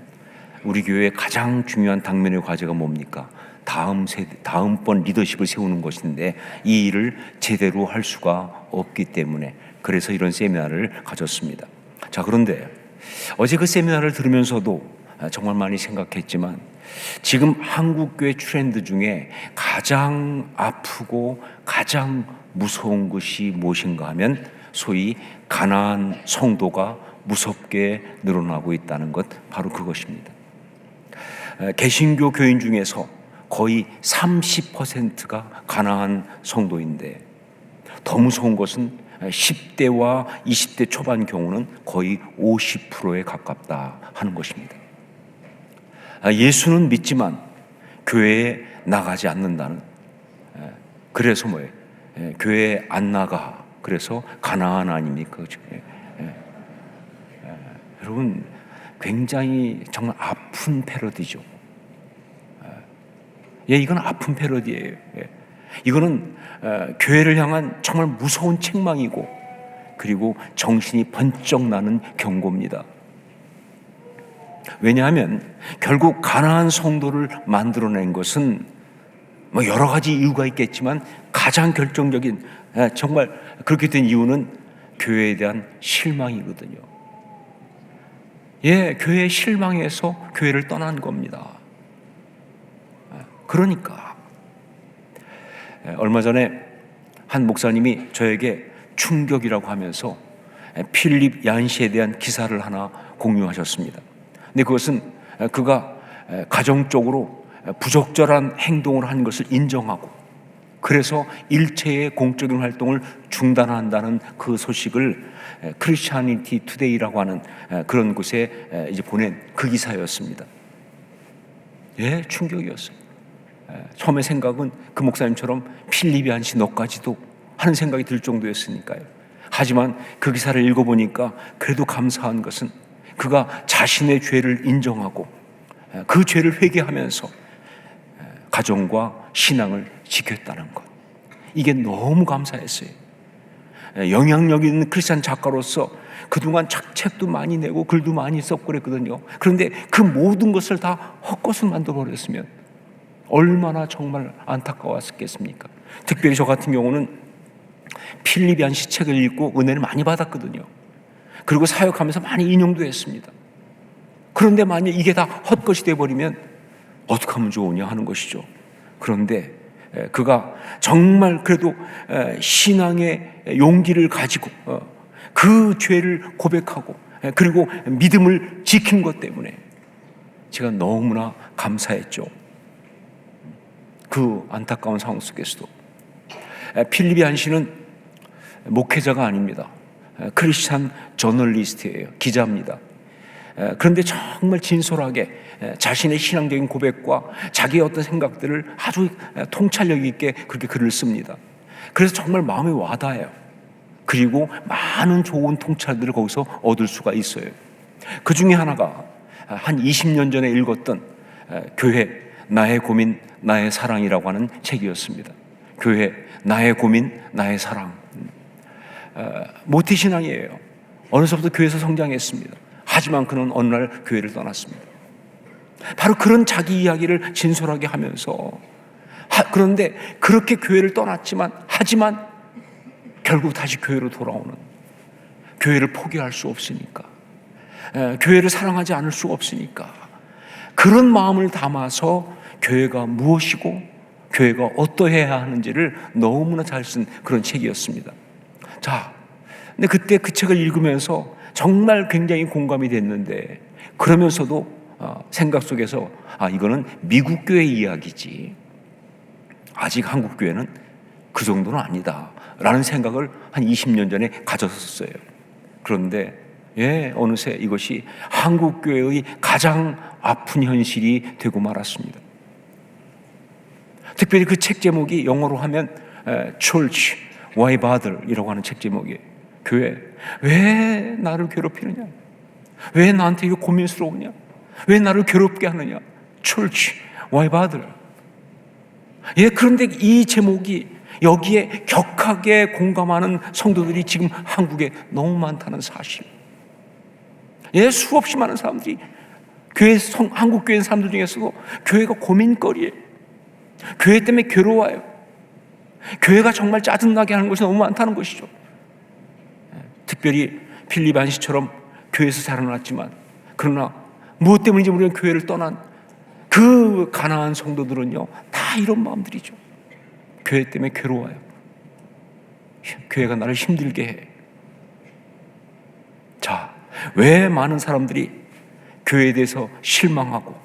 우리 교회의 가장 중요한 당면의 과제가 뭡니까? 다음번 리더십을 세우는 것인데 이 일을 제대로 할 수가 없기 때문에 그래서 이런 세미나를 가졌습니다. 자, 그런데 어제 그 세미나를 들으면서도 정말 많이 생각했지만 지금 한국교회 트렌드 중에 가장 아프고 가장 무서운 것이 무엇인가 하면 소위 가난한 성도가 무섭게 늘어나고 있다는 것, 바로 그것입니다. 개신교 교인 중에서 거의 30%가 가난한 성도인데 더 무서운 것은 10대와 20대 초반 경우는 거의 50%에 가깝다 하는 것입니다. 예수는 믿지만 교회에 나가지 않는다는, 그래서 뭐예요? 교회에 안 나가, 그래서 가난한 아닙니까? 여러분, 굉장히 정말 아픈 패러디죠. 이건 아픈 패러디예요. 이거는 교회를 향한 정말 무서운 책망이고, 그리고 정신이 번쩍 나는 경고입니다. 왜냐하면 결국 가난한 성도를 만들어낸 것은 뭐 여러 가지 이유가 있겠지만 가장 결정적인, 정말 그렇게 된 이유는 교회에 대한 실망이거든요. 교회에 실망해서 교회를 떠난 겁니다. 그러니까 얼마 전에 한 목사님이 저에게 충격이라고 하면서 필립 얀시에 대한 기사를 하나 공유하셨습니다. 근데 그것은 그가 가정적으로 부적절한 행동을 한 것을 인정하고, 그래서 일체의 공적인 활동을 중단한다는 그 소식을 크리스티애니티 투데이라고 하는 그런 곳에 이제 보낸 그 기사였습니다. 충격이었어요. 처음에 생각은 그 목사님처럼 필립 얀시 너까지도 하는 생각이 들 정도였으니까요. 하지만 그 기사를 읽어보니까 그래도 감사한 것은 그가 자신의 죄를 인정하고 그 죄를 회개하면서 가정과 신앙을 지켰다는 것, 이게 너무 감사했어요. 영향력 있는 크리스찬 작가로서 그동안 책도 많이 내고 글도 많이 썼고 그랬거든요. 그런데 그 모든 것을 다 헛것을 만들어버렸으면 얼마나 정말 안타까웠겠습니까? 특별히 저 같은 경우는 필립 얀시 책을 읽고 은혜를 많이 받았거든요. 그리고 사역하면서 많이 인용도 했습니다. 그런데 만약 이게 다 헛것이 돼버리면 어떻게 하면 좋으냐 하는 것이죠. 그런데 그가 정말 그래도 신앙의 용기를 가지고 그 죄를 고백하고 그리고 믿음을 지킨 것 때문에 제가 너무나 감사했죠. 그 안타까운 상황 속에서도 필립 얀시는 목회자가 아닙니다. 크리스찬 저널리스트예요. 기자입니다. 그런데 정말 진솔하게 자신의 신앙적인 고백과 자기의 어떤 생각들을 아주 통찰력 있게 그렇게 글을 씁니다. 그래서 정말 마음에 와닿아요. 그리고 많은 좋은 통찰들을 거기서 얻을 수가 있어요. 그 중에 하나가 한 20년 전에 읽었던 교회 나의 고민 나의 사랑이라고 하는 책이었습니다. 교회 나의 고민 나의 사랑. 모태신앙이에요. 어려서부터 교회에서 성장했습니다. 하지만 그는 어느 날 교회를 떠났습니다. 바로 그런 자기 이야기를 진솔하게 하면서 그런데 그렇게 교회를 떠났지만 하지만 결국 다시 교회로 돌아오는, 교회를 포기할 수 없으니까, 교회를 사랑하지 않을 수 없으니까 그런 마음을 담아서 교회가 무엇이고 교회가 어떠해야 하는지를 너무나 잘 쓴 그런 책이었습니다. 자, 근데 그때 그 책을 읽으면서 정말 굉장히 공감이 됐는데, 그러면서도 생각 속에서 이거는 미국 교회 이야기지 아직 한국 교회는 그 정도는 아니다 라는 생각을 한 20년 전에 가졌었어요. 그런데 어느새 이것이 한국 교회의 가장 아픈 현실이 되고 말았습니다. 특별히 그 책 제목이 영어로 하면 Church, Why Bother? 이라고 하는 책 제목이에요. 교회, 왜 나를 괴롭히느냐? 왜 나한테 이거 고민스러우냐? 왜 나를 괴롭게 하느냐? Church, Why Bother? 그런데 이 제목이 여기에 격하게 공감하는 성도들이 지금 한국에 너무 많다는 사실. 수없이 많은 사람들이 한국 교회 사람들 중에서도 교회가 고민거리예요. 교회 때문에 괴로워요. 교회가 정말 짜증나게 하는 것이 너무 많다는 것이죠. 특별히 필립 얀시처럼 교회에서 자라났지만 그러나 무엇 때문인지 모르는 교회를 떠난 그 가난한 성도들은요 다 이런 마음들이죠. 교회 때문에 괴로워요. 교회가 나를 힘들게 해. 자, 왜 많은 사람들이 교회에 대해서 실망하고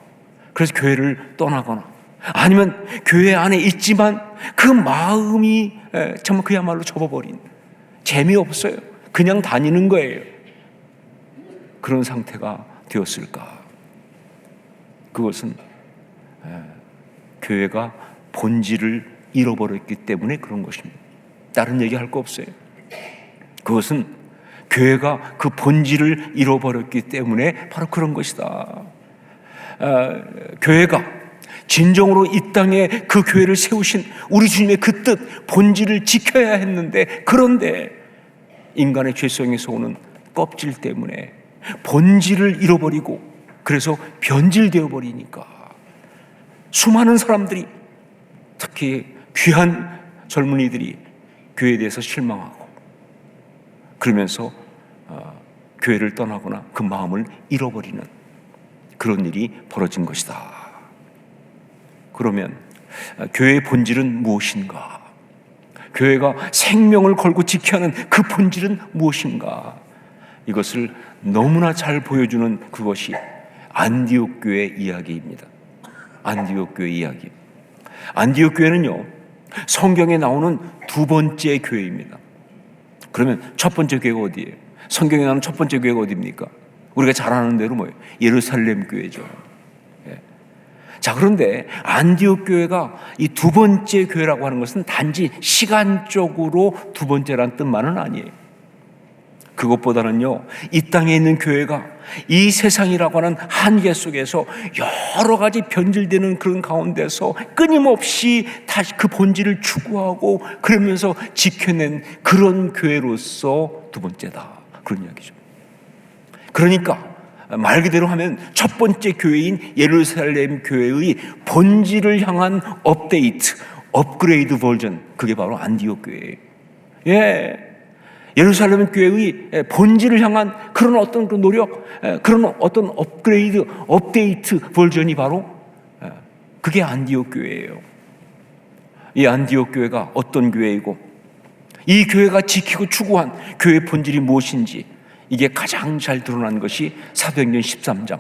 그래서 교회를 떠나거나 아니면 교회 안에 있지만 그 마음이 정말 그야말로 접어버린 재미없어요. 그냥 다니는 거예요. 그런 상태가 되었을까? 그것은 교회가 본질을 잃어버렸기 때문에 그런 것입니다. 다른 얘기할 거 없어요. 그것은 교회가 그 본질을 잃어버렸기 때문에 바로 그런 것이다. 교회가 진정으로 이 땅에 그 교회를 세우신 우리 주님의 그 뜻, 본질을 지켜야 했는데, 그런데 인간의 죄성에서 오는 껍질 때문에 본질을 잃어버리고, 그래서 변질되어 버리니까 수많은 사람들이, 특히 귀한 젊은이들이 교회에 대해서 실망하고, 그러면서 교회를 떠나거나 그 마음을 잃어버리는 그런 일이 벌어진 것이다. 그러면 교회의 본질은 무엇인가? 교회가 생명을 걸고 지켜야 하는 그 본질은 무엇인가? 이것을 너무나 잘 보여주는 그것이 안디옥 교회 이야기입니다. 안디옥 교회 이야기. 안디옥 교회는요, 성경에 나오는 두 번째 교회입니다. 그러면 첫 번째 교회가 어디예요? 성경에 나오는 첫 번째 교회가 어디입니까? 우리가 잘 아는 대로 뭐예요? 예루살렘 교회죠. 예. 자, 그런데 안디옥 교회가 이 두 번째 교회라고 하는 것은 단지 시간적으로 두 번째라는 뜻만은 아니에요. 그것보다는요, 이 땅에 있는 교회가 이 세상이라고 하는 한계 속에서 여러 가지 변질되는 그런 가운데서 끊임없이 다시 그 본질을 추구하고 그러면서 지켜낸 그런 교회로서 두 번째다, 그런 이야기죠. 그러니까 말 그대로 하면 첫 번째 교회인 예루살렘 교회의 본질을 향한 업데이트, 업그레이드 버전, 그게 바로 안디옥 교회예요. 예. 예루살렘 교회의 본질을 향한 그런 어떤 그 노력, 그런 어떤 업그레이드, 업데이트 버전이 바로 그게 안디옥 교회예요. 이 안디옥 교회가 어떤 교회이고, 이 교회가 지키고 추구한 교회의 본질이 무엇인지, 이게 가장 잘 드러난 것이 사도행전 13장,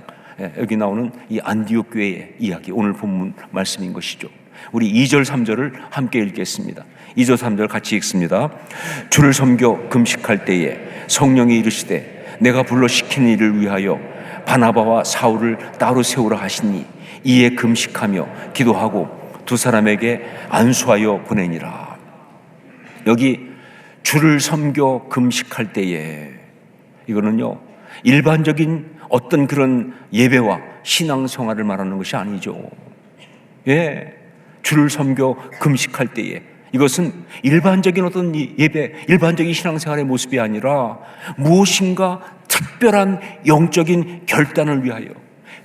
여기 나오는 이 안디옥 교회의 이야기, 오늘 본문 말씀인 것이죠. 우리 2절 3절을 함께 읽겠습니다. 2절 3절 같이 읽습니다. 주를 섬겨 금식할 때에 성령이 이르시되 내가 불러 시킨 일을 위하여 바나바와 사울을 따로 세우라 하시니 이에 금식하며 기도하고 두 사람에게 안수하여 보내니라. 여기 주를 섬겨 금식할 때에, 이거는요 일반적인 어떤 그런 예배와 신앙생활을 말하는 것이 아니죠. 예, 주를 섬겨 금식할 때에, 이것은 일반적인 어떤 예배, 일반적인 신앙생활의 모습이 아니라 무엇인가 특별한 영적인 결단을 위하여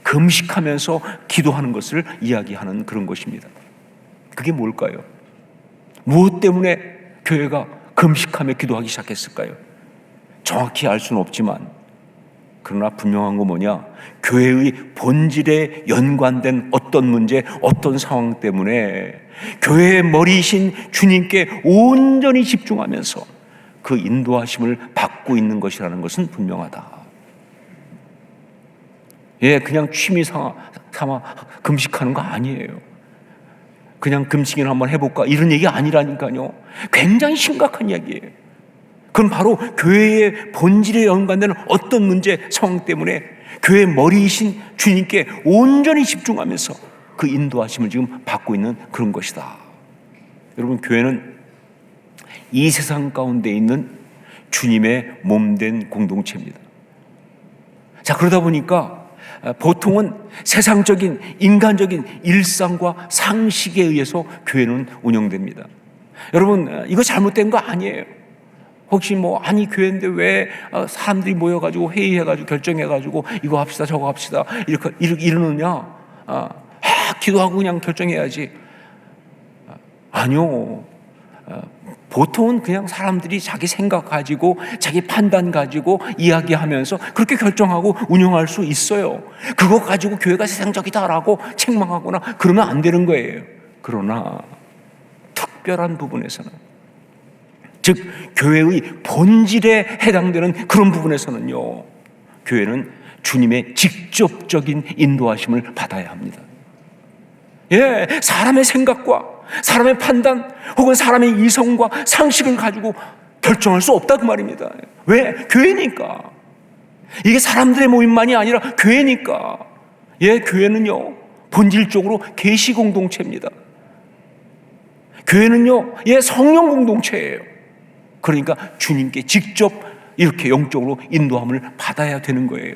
금식하면서 기도하는 것을 이야기하는 그런 것입니다. 그게 뭘까요? 무엇 때문에 교회가 금식하며 기도하기 시작했을까요? 정확히 알 수는 없지만, 그러나 분명한 건 뭐냐? 교회의 본질에 연관된 어떤 문제, 어떤 상황 때문에 교회의 머리이신 주님께 온전히 집중하면서 그 인도하심을 받고 있는 것이라는 것은 분명하다. 예, 그냥 취미 삼아 금식하는 거 아니에요. 그냥 금식이나 한번 해볼까, 이런 얘기 아니라니까요. 굉장히 심각한 이야기예요. 그건 바로 교회의 본질에 연관되는 어떤 문제, 상황 때문에 교회의 머리이신 주님께 온전히 집중하면서 그 인도하심을 지금 받고 있는 그런 것이다. 여러분, 교회는 이 세상 가운데 있는 주님의 몸된 공동체입니다. 자, 그러다 보니까 보통은 세상적인 인간적인 일상과 상식에 의해서 교회는 운영됩니다. 여러분, 이거 잘못된 거 아니에요. 혹시 아니 교회인데 왜 사람들이 모여가지고 회의해가지고 결정해가지고 이거 합시다 저거 합시다 이렇게 이러느냐? 기도하고 그냥 결정해야지. 아니요. 보통은 그냥 사람들이 자기 생각 가지고 자기 판단 가지고 이야기하면서 그렇게 결정하고 운영할 수 있어요. 그거 가지고 교회가 세상적이다라고 책망하거나 그러면 안 되는 거예요. 그러나 특별한 부분에서는, 즉 교회의 본질에 해당되는 그런 부분에서는요, 교회는 주님의 직접적인 인도하심을 받아야 합니다. 예, 사람의 생각과 사람의 판단 혹은 사람의 이성과 상식을 가지고 결정할 수 없다 그 말입니다. 왜? 교회니까. 이게 사람들의 모임만이 아니라 교회니까. 예, 교회는요 본질적으로 계시 공동체입니다. 교회는요 성령 공동체예요. 그러니까 주님께 직접 이렇게 영적으로 인도함을 받아야 되는 거예요.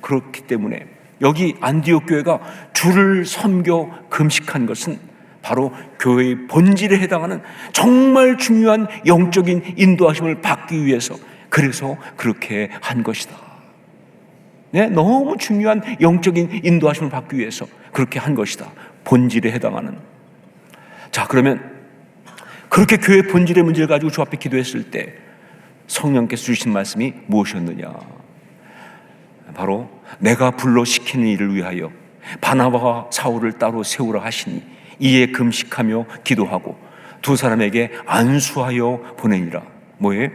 그렇기 때문에 여기 안디옥 교회가 주를 섬겨 금식한 것은 바로 교회의 본질에 해당하는 정말 중요한 영적인 인도하심을 받기 위해서, 그래서 그렇게 한 것이다. 네, 너무 중요한 영적인 인도하심을 받기 위해서 그렇게 한 것이다. 본질에 해당하는. 자, 그러면 그렇게 교회의 본질의 문제를 가지고 주 앞에 기도했을 때 성령께서 주신 말씀이 무엇이었느냐? 바로 내가 불러 시키는 일을 위하여 바나바와 사울을 따로 세우라 하시니 이에 금식하며 기도하고 두 사람에게 안수하여 보내니라. 뭐예요?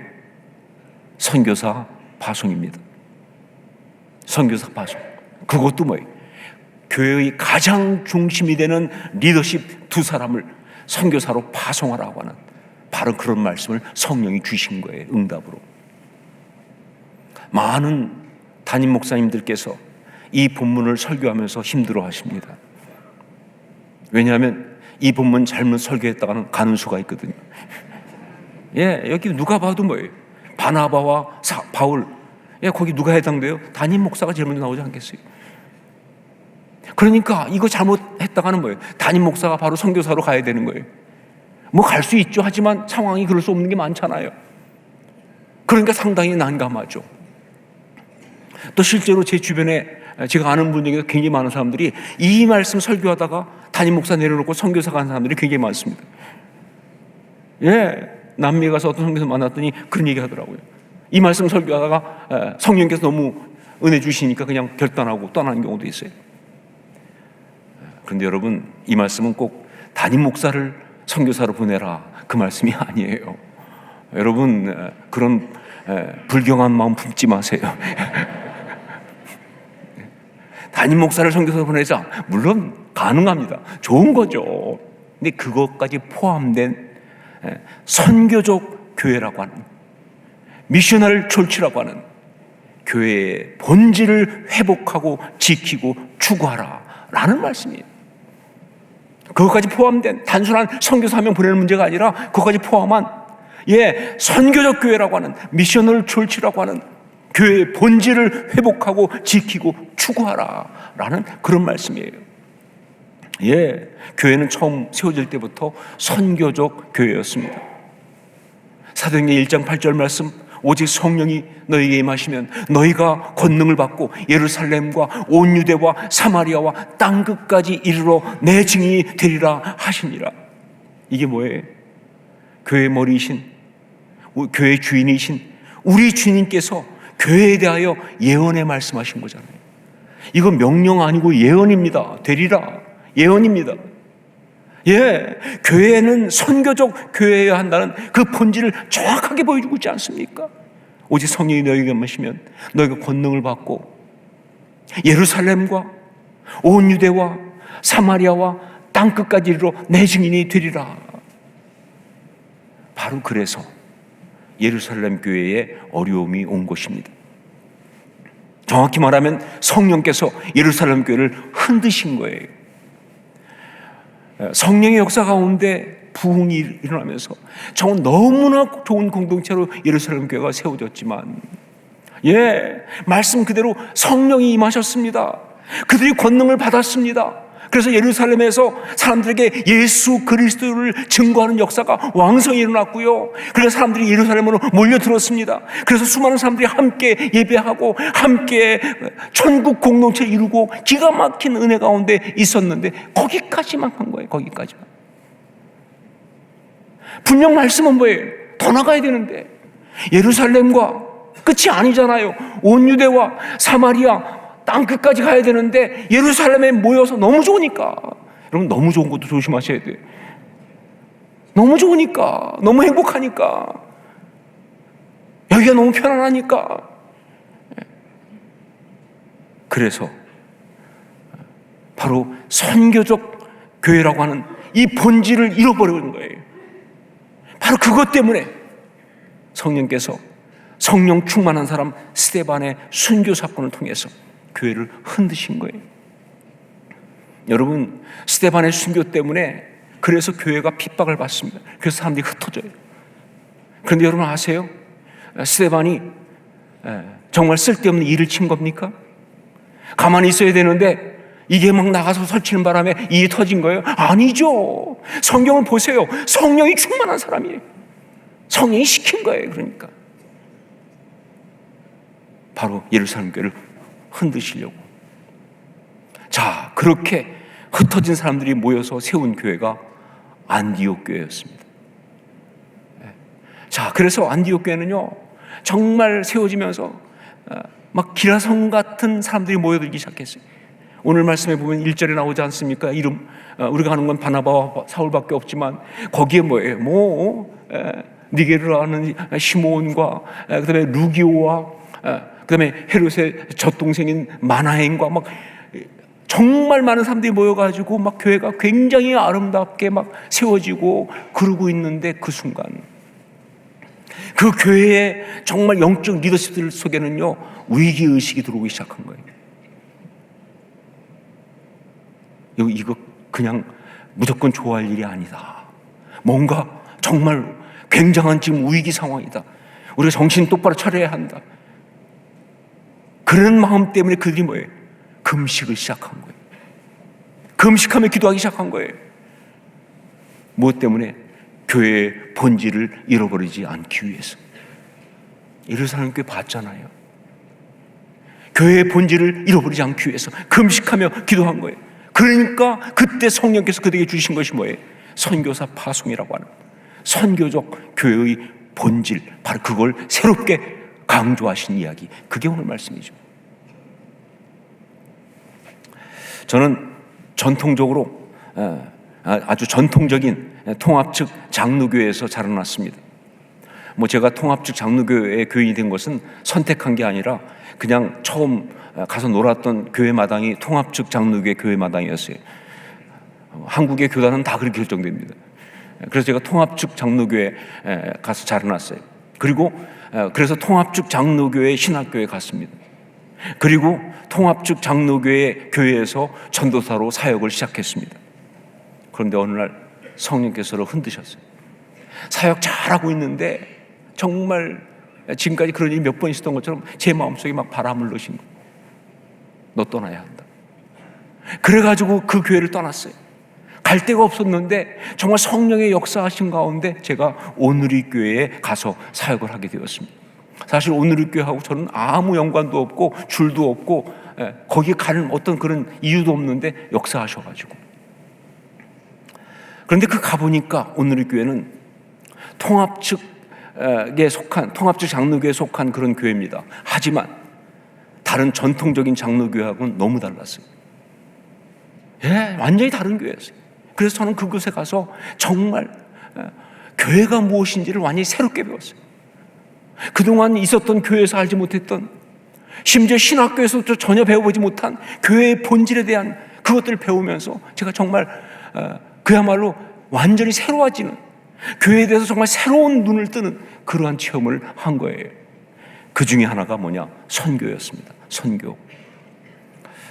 선교사 파송입니다. 선교사 파송. 그것도 뭐예요? 교회의 가장 중심이 되는 리더십 두 사람을 선교사로 파송하라고 하는 바로 그런 말씀을 성령이 주신 거예요. 응답으로. 많은 담임 목사님들께서 이 본문을 설교하면서 힘들어 하십니다. 왜냐하면 이 본문 잘못 설교했다가는 가는 수가 있거든요. 예, 여기 누가 봐도 뭐예요? 바나바와 바울. 예, 거기 누가 해당돼요? 담임 목사가 제일 먼저 나오지 않겠어요? 그러니까 이거 잘못했다가는 뭐예요? 담임 목사가 바로 선교사로 가야 되는 거예요. 뭐 갈 수 있죠. 하지만 상황이 그럴 수 없는 게 많잖아요. 그러니까 상당히 난감하죠. 또 실제로 제 주변에 제가 아는 분 중에서 굉장히 많은 사람들이 이 말씀 설교하다가 담임 목사 내려놓고 선교사 간 사람들이 굉장히 많습니다. 예, 남미에 가서 어떤 선교사 만났더니 그런 얘기 하더라고요. 이 말씀 설교하다가 성령께서 너무 은혜 주시니까 그냥 결단하고 떠나는 경우도 있어요. 그런데 여러분, 이 말씀은 꼭 담임 목사를 선교사로 보내라 그 말씀이 아니에요. 여러분, 그런 불경한 마음 품지 마세요. 담임 목사를 선교사로 보내자, 물론 가능합니다. 좋은 거죠. 근데 그것까지 포함된 선교적 교회라고 하는, 미셔널 철치라고 하는 교회의 본질을 회복하고 지키고 추구하라 라는 말씀이에요. 그것까지 포함된 단순한 선교사 한 명 보내는 문제가 아니라 그것까지 포함한 선교적 교회라고 하는, 미셔널 철치라고 하는 교회의 본질을 회복하고 지키고 추구하라 라는 그런 말씀이에요. 예, 교회는 처음 세워질 때부터 선교적 교회였습니다. 사도행전 1장 8절 말씀, 오직 성령이 너희에게 임하시면 너희가 권능을 받고 예루살렘과 온 유대와 사마리아와 땅끝까지 이르러 내 증인이 되리라 하시니라. 이게 뭐예요? 교회의 머리이신, 교회의 주인이신 우리 주님께서 교회에 대하여 예언에 말씀하신 거잖아요. 이거 명령 아니고 예언입니다. 되리라. 예언입니다. 예, 교회는 선교적 교회여야 한다는 그 본질을 정확하게 보여주고 있지 않습니까? 오직 성령이 너희에게 임하시면 너희가 권능을 받고 예루살렘과 온 유대와 사마리아와 땅끝까지 이르러 내 증인이 되리라. 바로 그래서 예루살렘 교회에 어려움이 온 것입니다. 정확히 말하면 성령께서 예루살렘 교회를 흔드신 거예요. 성령의 역사 가운데 부흥이 일어나면서 정말 너무나 좋은 공동체로 예루살렘 교회가 세워졌지만, 말씀 그대로 성령이 임하셨습니다. 그들이 권능을 받았습니다. 그래서 예루살렘에서 사람들에게 예수 그리스도를 증거하는 역사가 왕성히 일어났고요. 그래서 사람들이 예루살렘으로 몰려들었습니다. 그래서 수많은 사람들이 함께 예배하고 함께 천국 공동체 이루고 기가 막힌 은혜 가운데 있었는데 거기까지만 한 거예요. 거기까지만. 분명 말씀은 뭐예요? 더 나가야 되는데 예루살렘과 끝이 아니잖아요. 온 유대와 사마리아 땅끝까지 가야 되는데 예루살렘에 모여서 너무 좋으니까, 여러분 너무 좋은 것도 조심하셔야 돼요. 너무 좋으니까, 너무 행복하니까, 여기가 너무 편안하니까. 그래서 바로 선교적 교회라고 하는 이 본질을 잃어버리는 거예요. 바로 그것 때문에 성령께서 성령 충만한 사람 스데반의 순교 사건을 통해서 교회를 흔드신 거예요. 여러분, 스데반의 순교 때문에 그래서 교회가 핍박을 받습니다. 그래서 사람들이 흩어져요. 그런데 여러분 아세요? 스데반이 정말 쓸데없는 일을 친 겁니까? 가만히 있어야 되는데 이게 막 나가서 설치는 바람에 일이 터진 거예요? 아니죠. 성경을 보세요. 성령이 충만한 사람이에요. 성령이 시킨 거예요. 그러니까 바로 예루살렘 교회를 흔드시려고. 자, 그렇게 흩어진 사람들이 모여서 세운 교회가 안디옥 교회였습니다. 자, 그래서 안디옥 교회는요 정말 세워지면서 막 기라성 같은 사람들이 모여들기 시작했어요. 오늘 말씀에 보면 1절에 나오지 않습니까? 이름 우리가 아는 건 바나바와 사울밖에 없지만 거기에 뭐예요? 니게르라는 시몬과 그다음에 루기오와 그다음에 헤롯의 젖동생인 마나행과 막 정말 많은 사람들이 모여가지고 막 교회가 굉장히 아름답게 막 세워지고 그러고 있는데 그 순간 그 교회의 정말 영적 리더십들 속에는요 위기의식이 들어오기 시작한 거예요. 이거 그냥 무조건 좋아할 일이 아니다. 뭔가 정말 굉장한 지금 위기 상황이다. 우리가 정신 똑바로 차려야 한다. 그런 마음 때문에 그들이 뭐예요? 금식을 시작한 거예요. 금식하며 기도하기 시작한 거예요. 무엇 때문에? 교회의 본질을 잃어버리지 않기 위해서. 예루살렘 교회 봤잖아요. 교회의 본질을 잃어버리지 않기 위해서 금식하며 기도한 거예요. 그러니까 그때 성령께서 그들에게 주신 것이 뭐예요? 선교사 파송이라고 하는 선교적 교회의 본질, 바로 그걸 새롭게 강조하신 이야기, 그게 오늘 말씀이죠. 저는 전통적으로 아주 전통적인 통합측 장로교회에서 자라났습니다. 제가 통합측 장로교회의 교인이 된 것은 선택한 게 아니라 그냥 처음 가서 놀았던 교회 마당이 통합측 장로교회 교회 마당이었어요. 한국의 교단은 다 그렇게 결정됩니다. 그래서 제가 통합측 장로교회 가서 자라났어요. 그리고 그래서 통합측 장로교회 신학교에 갔습니다. 그리고 통합측 장로교회 교회에서 전도사로 사역을 시작했습니다. 그런데 어느 날 성령께서 저를 흔드셨어요. 사역 잘하고 있는데 정말 지금까지 그런 일이 몇 번 있었던 것처럼 제 마음속에 막 바람을 넣으신 거예요. 너 떠나야 한다. 그래가지고 그 교회를 떠났어요. 갈 데가 없었는데 정말 성령의 역사하신 가운데 제가 오누리 교회에 가서 사역을 하게 되었습니다. 사실 오누리 교회하고 저는 아무 연관도 없고 줄도 없고 거기에 가는 어떤 그런 이유도 없는데 역사하셔가지고. 그런데 그 가보니까 오누리 교회는 통합측에 속한, 통합측 장로교회에 속한 그런 교회입니다. 하지만 다른 전통적인 장로교회하고는 너무 달랐어요. 완전히 다른 교회였어요. 그래서 저는 그곳에 가서 정말 교회가 무엇인지를 완전히 새롭게 배웠어요. 그동안 있었던 교회에서 알지 못했던, 심지어 신학교에서도 전혀 배워보지 못한 교회의 본질에 대한 그것들을 배우면서 제가 정말 그야말로 완전히 새로워지는, 교회에 대해서 정말 새로운 눈을 뜨는 그러한 체험을 한 거예요. 그 중에 하나가 뭐냐? 선교였습니다. 선교.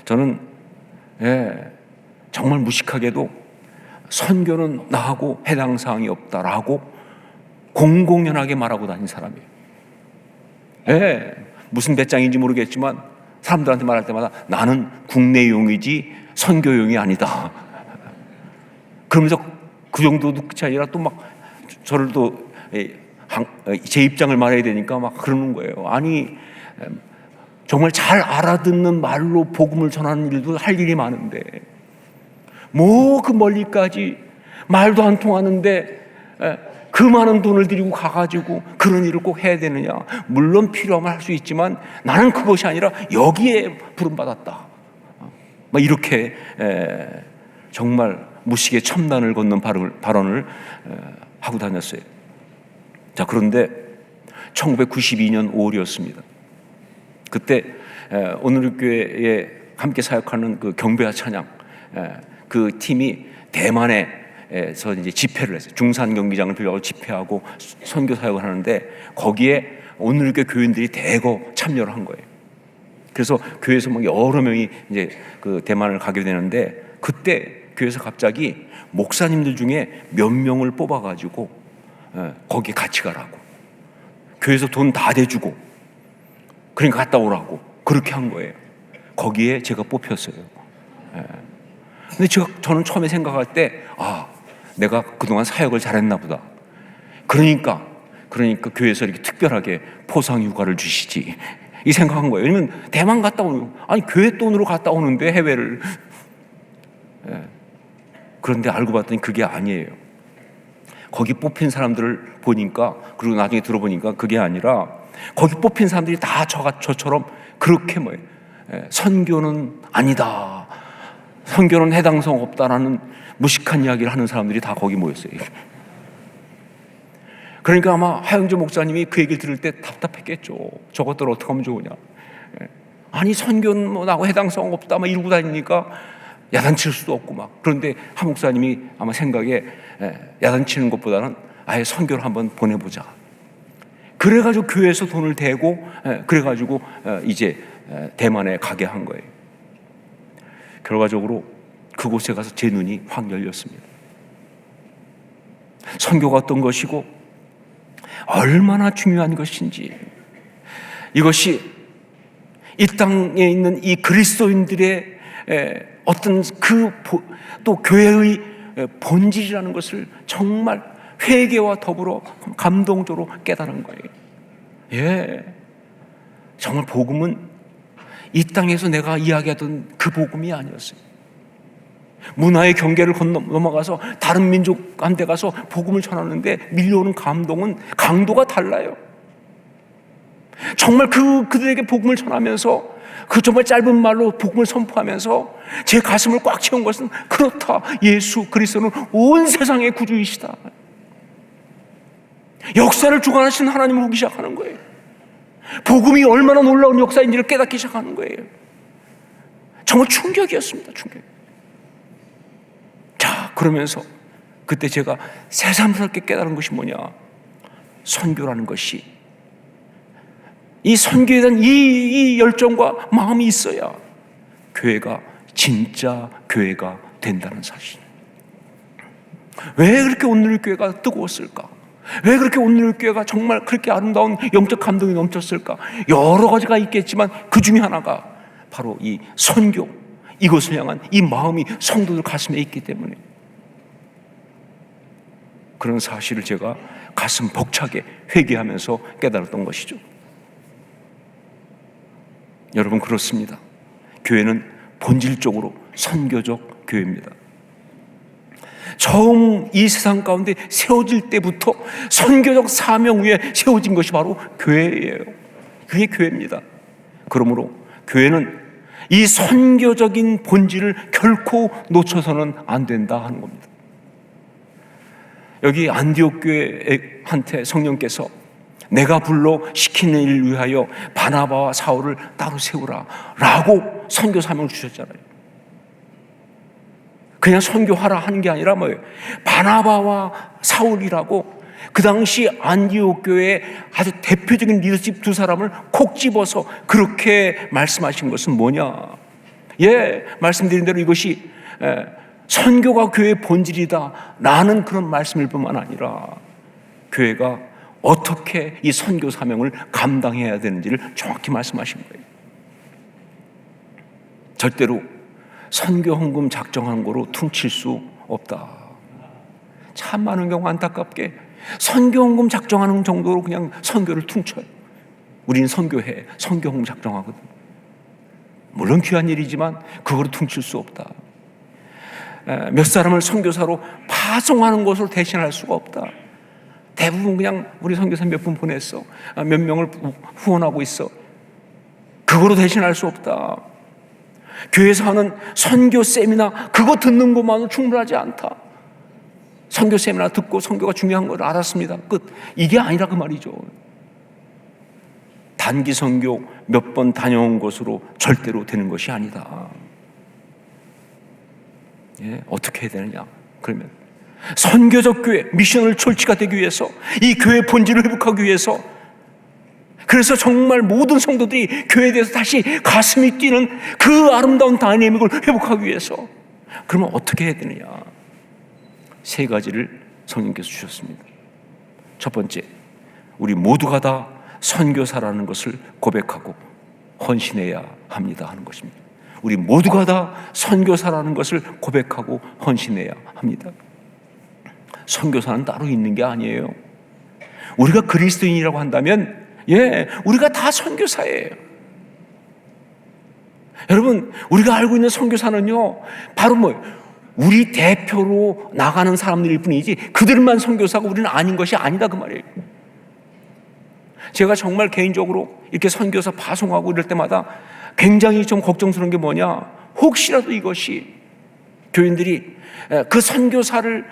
저는 정말 무식하게도 선교는 나하고 해당 사항이 없다라고 공공연하게 말하고 다닌 사람이에요. 무슨 배짱인지 모르겠지만 사람들한테 말할 때마다 나는 국내용이지 선교용이 아니다. 그러면서 그 정도도 끝이 아니라 또 막 저를 또 제 입장을 말해야 되니까 막 그러는 거예요. 아니 정말 잘 알아듣는 말로 복음을 전하는 일도 할 일이 많은데 뭐 그 멀리까지 말도 안 통하는데 그 많은 돈을 들이고 가가지고 그런 일을 꼭 해야 되느냐? 물론 필요하면 할 수 있지만 나는 그것이 아니라 여기에 부름받았다. 막 이렇게 정말 무식의 첨단을 걷는 발언을 하고 다녔어요. 자, 그런데 1992년 5월이었습니다. 그때 오늘 교회에 함께 사역하는 그 경배와 찬양 그 팀이 대만에 교회에서 이제 집회를 했어요. 중산 경기장을 빌려고 집회하고 선교 사역을 하는데 거기에 오늘교회 교인들이 대거 참여를 한 거예요. 그래서 교회에서 막 여러 명이 이제 그 대만을 가게 되는데 그때 교회에서 갑자기 목사님들 중에 몇 명을 뽑아가지고 거기 같이 가라고, 교회에서 돈 다 대주고 그러니까 갔다 오라고 그렇게 한 거예요. 거기에 제가 뽑혔어요. 근데 저는 처음에 생각할 때 내가 그동안 사역을 잘했나 보다. 그러니까 교회에서 이렇게 특별하게 포상 휴가를 주시지 이 생각한 거예요. 왜냐면 대만 갔다 오는, 아니 교회 돈으로 갔다 오는데 해외를. 그런데 알고 봤더니 그게 아니에요. 거기 뽑힌 사람들을 보니까, 그리고 나중에 들어보니까 그게 아니라 거기 뽑힌 사람들이 다 저처럼 그렇게 선교는 아니다, 선교는 해당성 없다라는 무식한 이야기를 하는 사람들이 다 거기 모였어요. 그러니까 아마 하영조 목사님이 그 얘기를 들을 때 답답했겠죠. 저것들 어떻게 하면 좋으냐. 아니 선교는 뭐 나하고 해당성 없다 막 이러고 다니니까 야단칠 수도 없고 막. 그런데 하 목사님이 아마 생각에 야단치는 것보다는 아예 선교를 한번 보내보자. 그래가지고 교회에서 돈을 대고 그래가지고 이제 대만에 가게 한 거예요. 결과적으로 그곳에 가서 제 눈이 확 열렸습니다. 선교가 어떤 것이고 얼마나 중요한 것인지, 이것이 이 땅에 있는 이 그리스도인들의 어떤 또 교회의 본질이라는 것을 정말 회개와 더불어 감동적으로 깨달은 거예요. 예, 정말 복음은 이 땅에서 내가 이야기하던 그 복음이 아니었어요. 문화의 경계를 넘어가서 다른 민족한테 가서 복음을 전하는데 밀려오는 감동은 강도가 달라요. 정말 그들에게 복음을 전하면서 그 정말 짧은 말로 복음을 선포하면서 제 가슴을 꽉 채운 것은, 그렇다, 예수 그리스도는 온 세상의 구주이시다. 역사를 주관하시는 하나님을 보기 시작하는 거예요. 복음이 얼마나 놀라운 역사인지를 깨닫기 시작하는 거예요. 정말 충격이었습니다. 충격. 자, 그러면서 그때 제가 새삼스럽게 깨달은 것이 뭐냐, 선교라는 것이, 이 선교에 대한 이 열정과 마음이 있어야 교회가 진짜 교회가 된다는 사실. 왜 그렇게 오늘 교회가 뜨거웠을까? 왜 그렇게 오늘 교회가 정말 그렇게 아름다운 영적 감동이 넘쳤을까? 여러 가지가 있겠지만 그 중에 하나가 바로 이 선교, 이것을 향한 이 마음이 성도들 가슴에 있기 때문에, 그런 사실을 제가 가슴 벅차게 회개하면서 깨달았던 것이죠. 여러분, 그렇습니다. 교회는 본질적으로 선교적 교회입니다. 처음 이 세상 가운데 세워질 때부터 선교적 사명 위에 세워진 것이 바로 교회예요. 그게 교회입니다. 그러므로 교회는 이 선교적인 본질을 결코 놓쳐서는 안 된다 하는 겁니다. 여기 안디옥 교회한테 성령께서 내가 불러 시키는 일을 위하여 바나바와 사울을 따로 세우라 라고 선교 사명을 주셨잖아요. 그냥 선교하라 하는 게 아니라 뭐예요? 바나바와 사울이라고 그 당시 안디옥 교회의 아주 대표적인 리더십 두 사람을 콕 집어서 그렇게 말씀하신 것은 뭐냐? 예, 말씀드린 대로 이것이 선교가 교회의 본질이다 라는 그런 말씀일 뿐만 아니라 교회가 어떻게 이 선교 사명을 감당해야 되는지를 정확히 말씀하신 거예요. 절대로 선교 헌금 작정한 거로 퉁칠 수 없다. 참 많은 경우 안타깝게 선교 헌금 작정하는 정도로 그냥 선교를 퉁쳐요. 우리는 선교해, 선교 헌금 작정하거든. 물론 귀한 일이지만 그거로 퉁칠 수 없다. 몇 사람을 선교사로 파송하는 것으로 대신할 수가 없다. 대부분 그냥 우리 선교사 몇 분 보냈어, 몇 명을 후원하고 있어. 그거로 대신할 수 없다. 교회에서 하는 선교 세미나 그거 듣는 것만으로 충분하지 않다. 선교 세미나 듣고 선교가 중요한 걸 알았습니다, 끝. 이게 아니라 그 말이죠. 단기 선교 몇 번 다녀온 것으로 절대로 되는 것이 아니다. 예, 어떻게 해야 되느냐? 그러면 선교적 교회, 미셔널 철치가 되기 위해서, 이 교회의 본질을 회복하기 위해서, 그래서 정말 모든 성도들이 교회에 대해서 다시 가슴이 뛰는 그 아름다운 다이내믹을 회복하기 위해서, 그러면 어떻게 해야 되느냐? 3가지를 성령께서 주셨습니다. 첫 번째, 우리 모두가 다 선교사라는 것을 고백하고 헌신해야 합니다 하는 것입니다. 우리 모두가 다 선교사라는 것을 고백하고 헌신해야 합니다. 선교사는 따로 있는 게 아니에요. 우리가 그리스도인이라고 한다면 우리가 다 선교사예요. 여러분, 우리가 알고 있는 선교사는요, 바로 우리 대표로 나가는 사람들일 뿐이지 그들만 선교사고 우리는 아닌 것이 아니다 그 말이에요. 제가 정말 개인적으로 이렇게 선교사 파송하고 이럴 때마다 굉장히 좀 걱정스러운 게 뭐냐, 혹시라도 이것이 교인들이 그 선교사를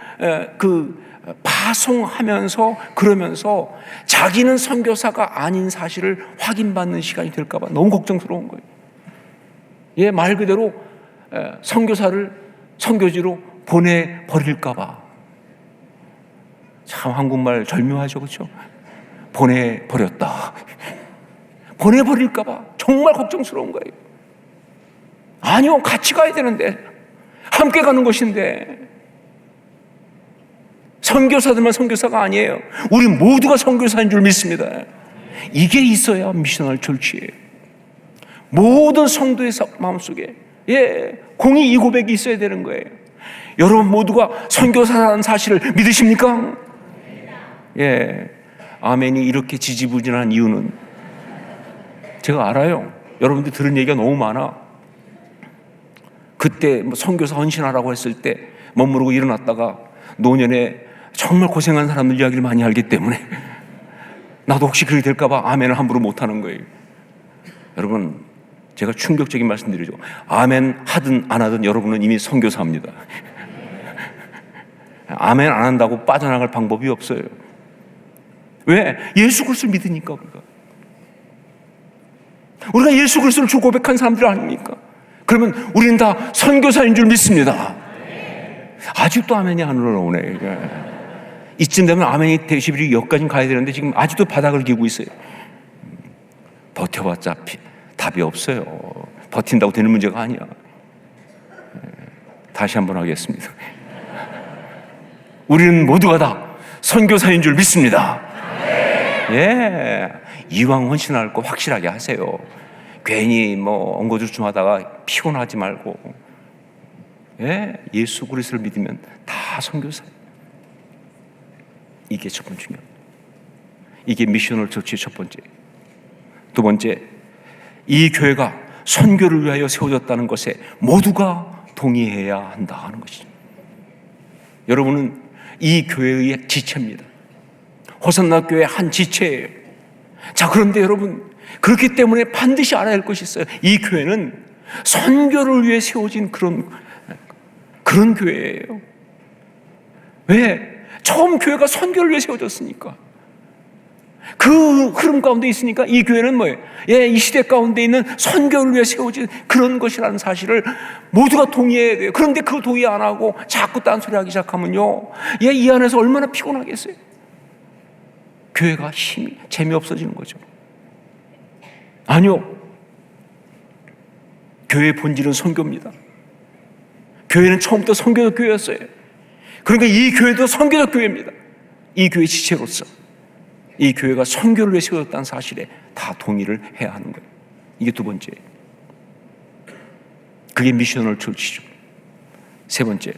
파송하면서 그러면서 자기는 선교사가 아닌 사실을 확인받는 시간이 될까 봐 너무 걱정스러운 거예요. 말 그대로 선교사를 선교지로 보내버릴까 봐. 참 한국말 절묘하죠, 그렇죠? 보내버렸다. 보내버릴까 봐 정말 걱정스러운 거예요. 아니요, 같이 가야 되는데, 함께 가는 것인데. 선교사들만 선교사가 아니에요. 우리 모두가 선교사인 줄 믿습니다. 이게 있어야 미셔널 철치예요. 모든 성도의 마음속에 공의 이 고백이 있어야 되는 거예요. 여러분 모두가 선교사라는 사실을 믿으십니까? 아멘이 이렇게 지지부진한 이유는 제가 알아요. 여러분들 들은 얘기가 너무 많아. 그때 선교사 헌신하라고 했을 때 멋모르고 일어났다가 노년에 정말 고생한 사람들 이야기를 많이 알기 때문에 나도 혹시 그렇게 될까 봐 아멘을 함부로 못하는 거예요. 여러분, 제가 충격적인 말씀드리죠. 아멘 하든 안 하든 여러분은 이미 선교사입니다. 아멘 안 한다고 빠져나갈 방법이 없어요. 왜? 예수 그리스도를 믿으니까. 우리가 예수 그리스도를 주 고백한 사람들 아닙니까? 그러면 우리는 다 선교사인 줄 믿습니다. 아직도 아멘이 안 올라오네. 이쯤 되면 아멘이 데시벨이 여기까지 가야 되는데 지금 아직도 바닥을 기고 있어요. 버텨봤자 답이 없어요. 버틴다고 되는 문제가 아니야. 다시 한번 하겠습니다. 우리는 모두가 다 선교사인 줄 믿습니다. 이왕 헌신할 거 확실하게 하세요. 괜히 엉거주춤하다가 피곤하지 말고. 예수 그리스도를 믿으면 다 선교사예요. 이게 첫 번째입니다. 이게 미셔널 처치의 첫 번째. 두 번째, 이 교회가 선교를 위하여 세워졌다는 것에 모두가 동의해야 한다 하는 것이죠. 여러분은 이 교회의 지체입니다. 호산나 교회의 한 지체예요. 자, 그런데 여러분, 그렇기 때문에 반드시 알아야 할 것이 있어요. 이 교회는 선교를 위해 세워진 그런 교회예요. 왜? 처음 교회가 선교를 위해 세워졌으니까. 그 흐름 가운데 있으니까 이 교회는 뭐예요? 이 시대 가운데 있는 선교를 위해 세워진 그런 것이라는 사실을 모두가 동의해야 돼요. 그런데 그거 동의 안 하고 자꾸 딴소리 하기 시작하면요, 이 안에서 얼마나 피곤하겠어요? 교회가 힘이 재미없어지는 거죠. 아니요, 교회의 본질은 선교입니다. 교회는 처음부터 선교적 교회였어요. 그러니까 이 교회도 선교적 교회입니다. 이 교회 지체로서 이 교회가 선교를 위해 세워졌다는 사실에 다 동의를 해야 하는 거예요. 이게 두 번째예요. 그게 미셔널 철치죠. 세 번째,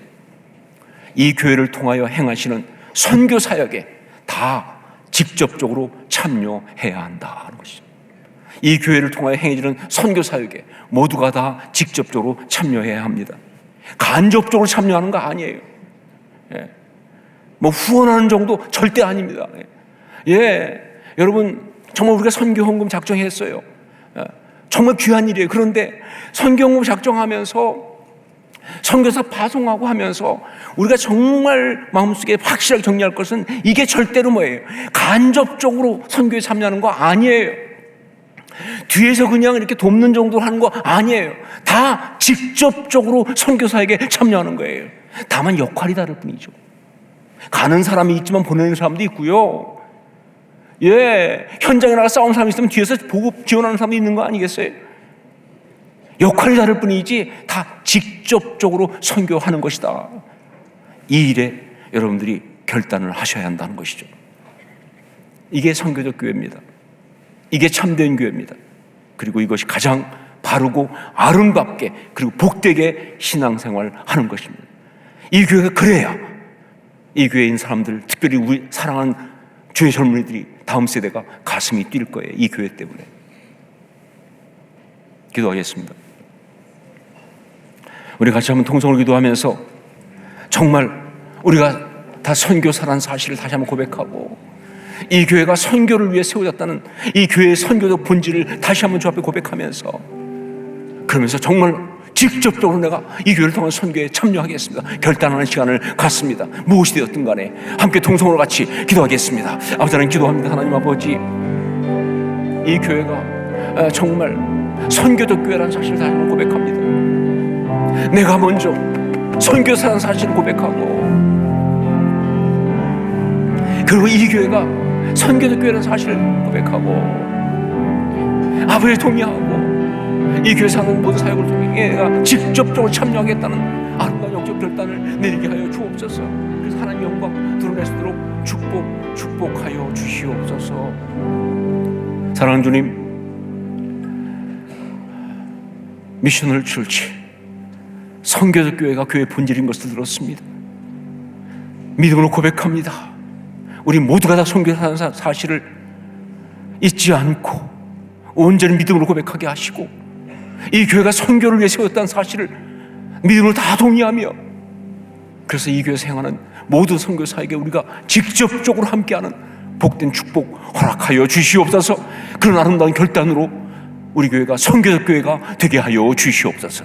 이 교회를 통하여 행하시는 선교 사역에 다 직접적으로 참여해야 한다 하는 것이죠. 이 교회를 통하여 행해지는 선교 사역에 모두가 다 직접적으로 참여해야 합니다. 간접적으로 참여하는 거 아니에요. 후원하는 정도 절대 아닙니다. 여러분, 정말 우리가 선교 헌금 작정했어요. 정말 귀한 일이에요. 그런데 선교 헌금 작정하면서 선교사 파송하고 하면서 우리가 정말 마음속에 확실하게 정리할 것은 이게 절대로 뭐예요? 간접적으로 선교에 참여하는 거 아니에요. 뒤에서 그냥 이렇게 돕는 정도로 하는 거 아니에요. 다 직접적으로 선교사에게 참여하는 거예요. 다만 역할이 다를 뿐이죠. 가는 사람이 있지만 보내는 사람도 있고요. 예, 현장에 나가 싸우는 사람이 있으면 뒤에서 보고 지원하는 사람도 있는 거 아니겠어요? 역할이 다를 뿐이지 다 직접적으로 선교하는 것이다. 이 일에 여러분들이 결단을 하셔야 한다는 것이죠. 이게 선교적 교회입니다. 이게 참된 교회입니다. 그리고 이것이 가장 바르고 아름답게 그리고 복되게 신앙생활 하는 것입니다. 이 교회가 그래야 이 교회에 있는 사람들, 특별히 우리 사랑하는 주의 젊은이들이 다음 세대가 가슴이 뛸 거예요. 이 교회 때문에. 기도하겠습니다. 우리 같이 한번 통성을 기도하면서 정말 우리가 다 선교사라는 사실을 다시 한번 고백하고 이 교회가 선교를 위해 세워졌다는 이 교회의 선교적 본질을 다시 한번 주 앞에 고백하면서 그러면서 정말 직접적으로 내가 이 교회를 통한 선교에 참여하겠습니다. 결단하는 시간을 갖습니다. 무엇이 되었든 간에 함께 통성으로 같이 기도하겠습니다. 아버지 하나님 기도합니다. 하나님 아버지, 이 교회가 정말 선교적 교회라는 사실을 다시 한번 고백합니다. 내가 먼저 선교사라는 사실을 고백하고 그리고 이 교회가 선교적 교회라는 사실을 고백하고 아버지 동의하고 이 교회에서 하는 모든 사역을 통해 내가 직접적으로 참여하겠다는 아름다운 영적 결단을 내리게 하여 주옵소서. 그래서 하나님 영광 드러낼 수 있도록 축복하여 주시옵소서. 사랑하는 주님, 미셔널 철치 선교적 교회가 교회의 본질인 것을 들었습니다. 믿음으로 고백합니다. 우리 모두가 다 선교사라는 사실을 잊지 않고 온전히 믿음으로 고백하게 하시고 이 교회가 선교를 위해 세웠다는 사실을 믿음으로 다 동의하며 그래서 이 교회에서 행하는 모든 선교사에게 우리가 직접적으로 함께하는 복된 축복 허락하여 주시옵소서. 그런 아름다운 결단으로 우리 교회가 선교적 교회가 되게 하여 주시옵소서.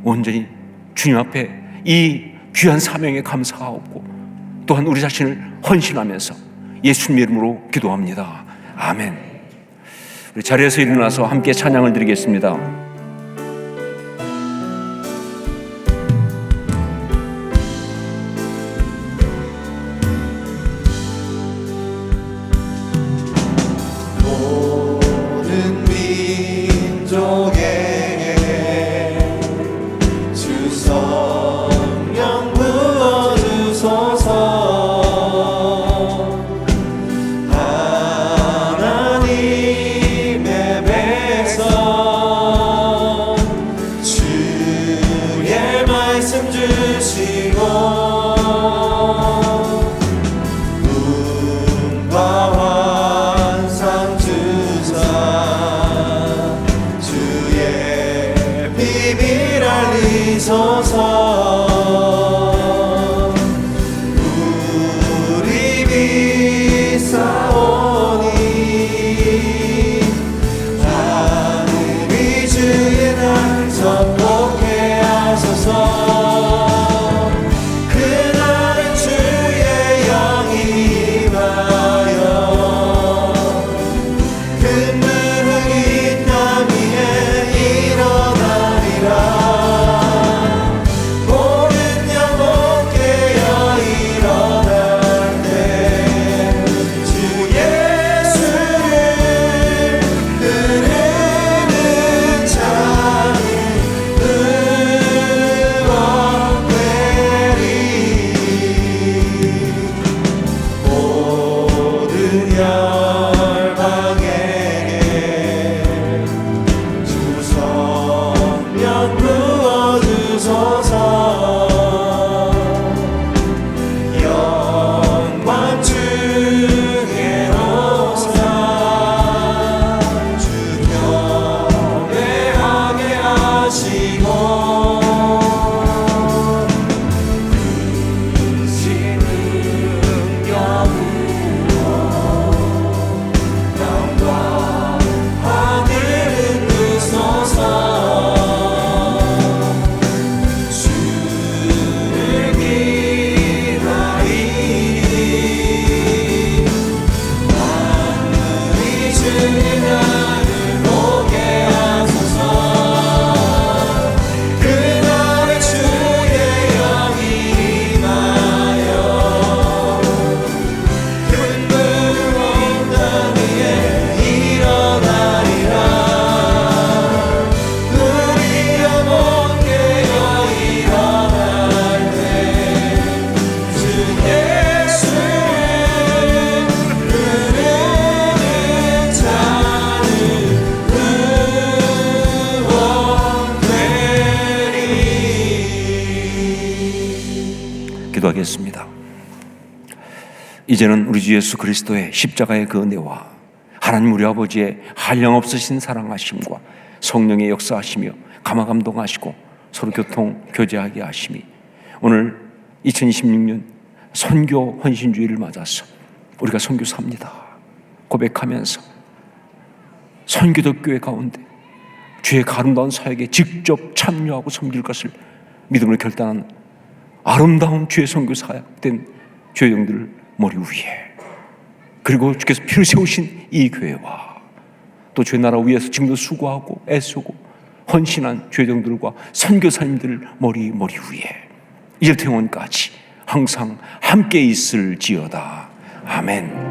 온전히 주님 앞에 이 귀한 사명에 감사하옵고 또한 우리 자신을 헌신하면서 예수님 이름으로 기도합니다. 아멘. 우리 자리에서 일어나서 함께 찬양을 드리겠습니다. 모든 민족에게 주 성령 부어주소서. 하나님의 백성 주의 말씀 주시고 음과 환상 주사 주의 비밀 알리소서. 우리 믿사오니 하늘이 주의 날 선포케 하소서. 그날은 주의 영이 임하여 근무를 이 땅 위에 일어나리라. 기도하겠습니다. 이제는 우리 주 예수 그리스도의 십자가의 그 은혜와 하나님 우리 아버지의 한량없으신 사랑하심과 성령의 역사하시며 감화감동하시고 서로 교통 교제하게 하심이 오늘 2026년 선교 헌신주의를 맞아서 우리가 선교사입니다 고백하면서 선교적 교회 가운데 주의 아름다운 사역에 직접 참여하고 섬길 것을 믿음으로 결단한 아름다운 주의 선교 사역된 주의 종들 머리 위에, 그리고 주께서 피를 세우신 이 교회와 또 주의 나라 위에서 지금도 수고하고 애쓰고 헌신한 주의 종들과 선교사님들 머리 위에 이제부터 영원까지 항상 함께 있을지어다. 아멘.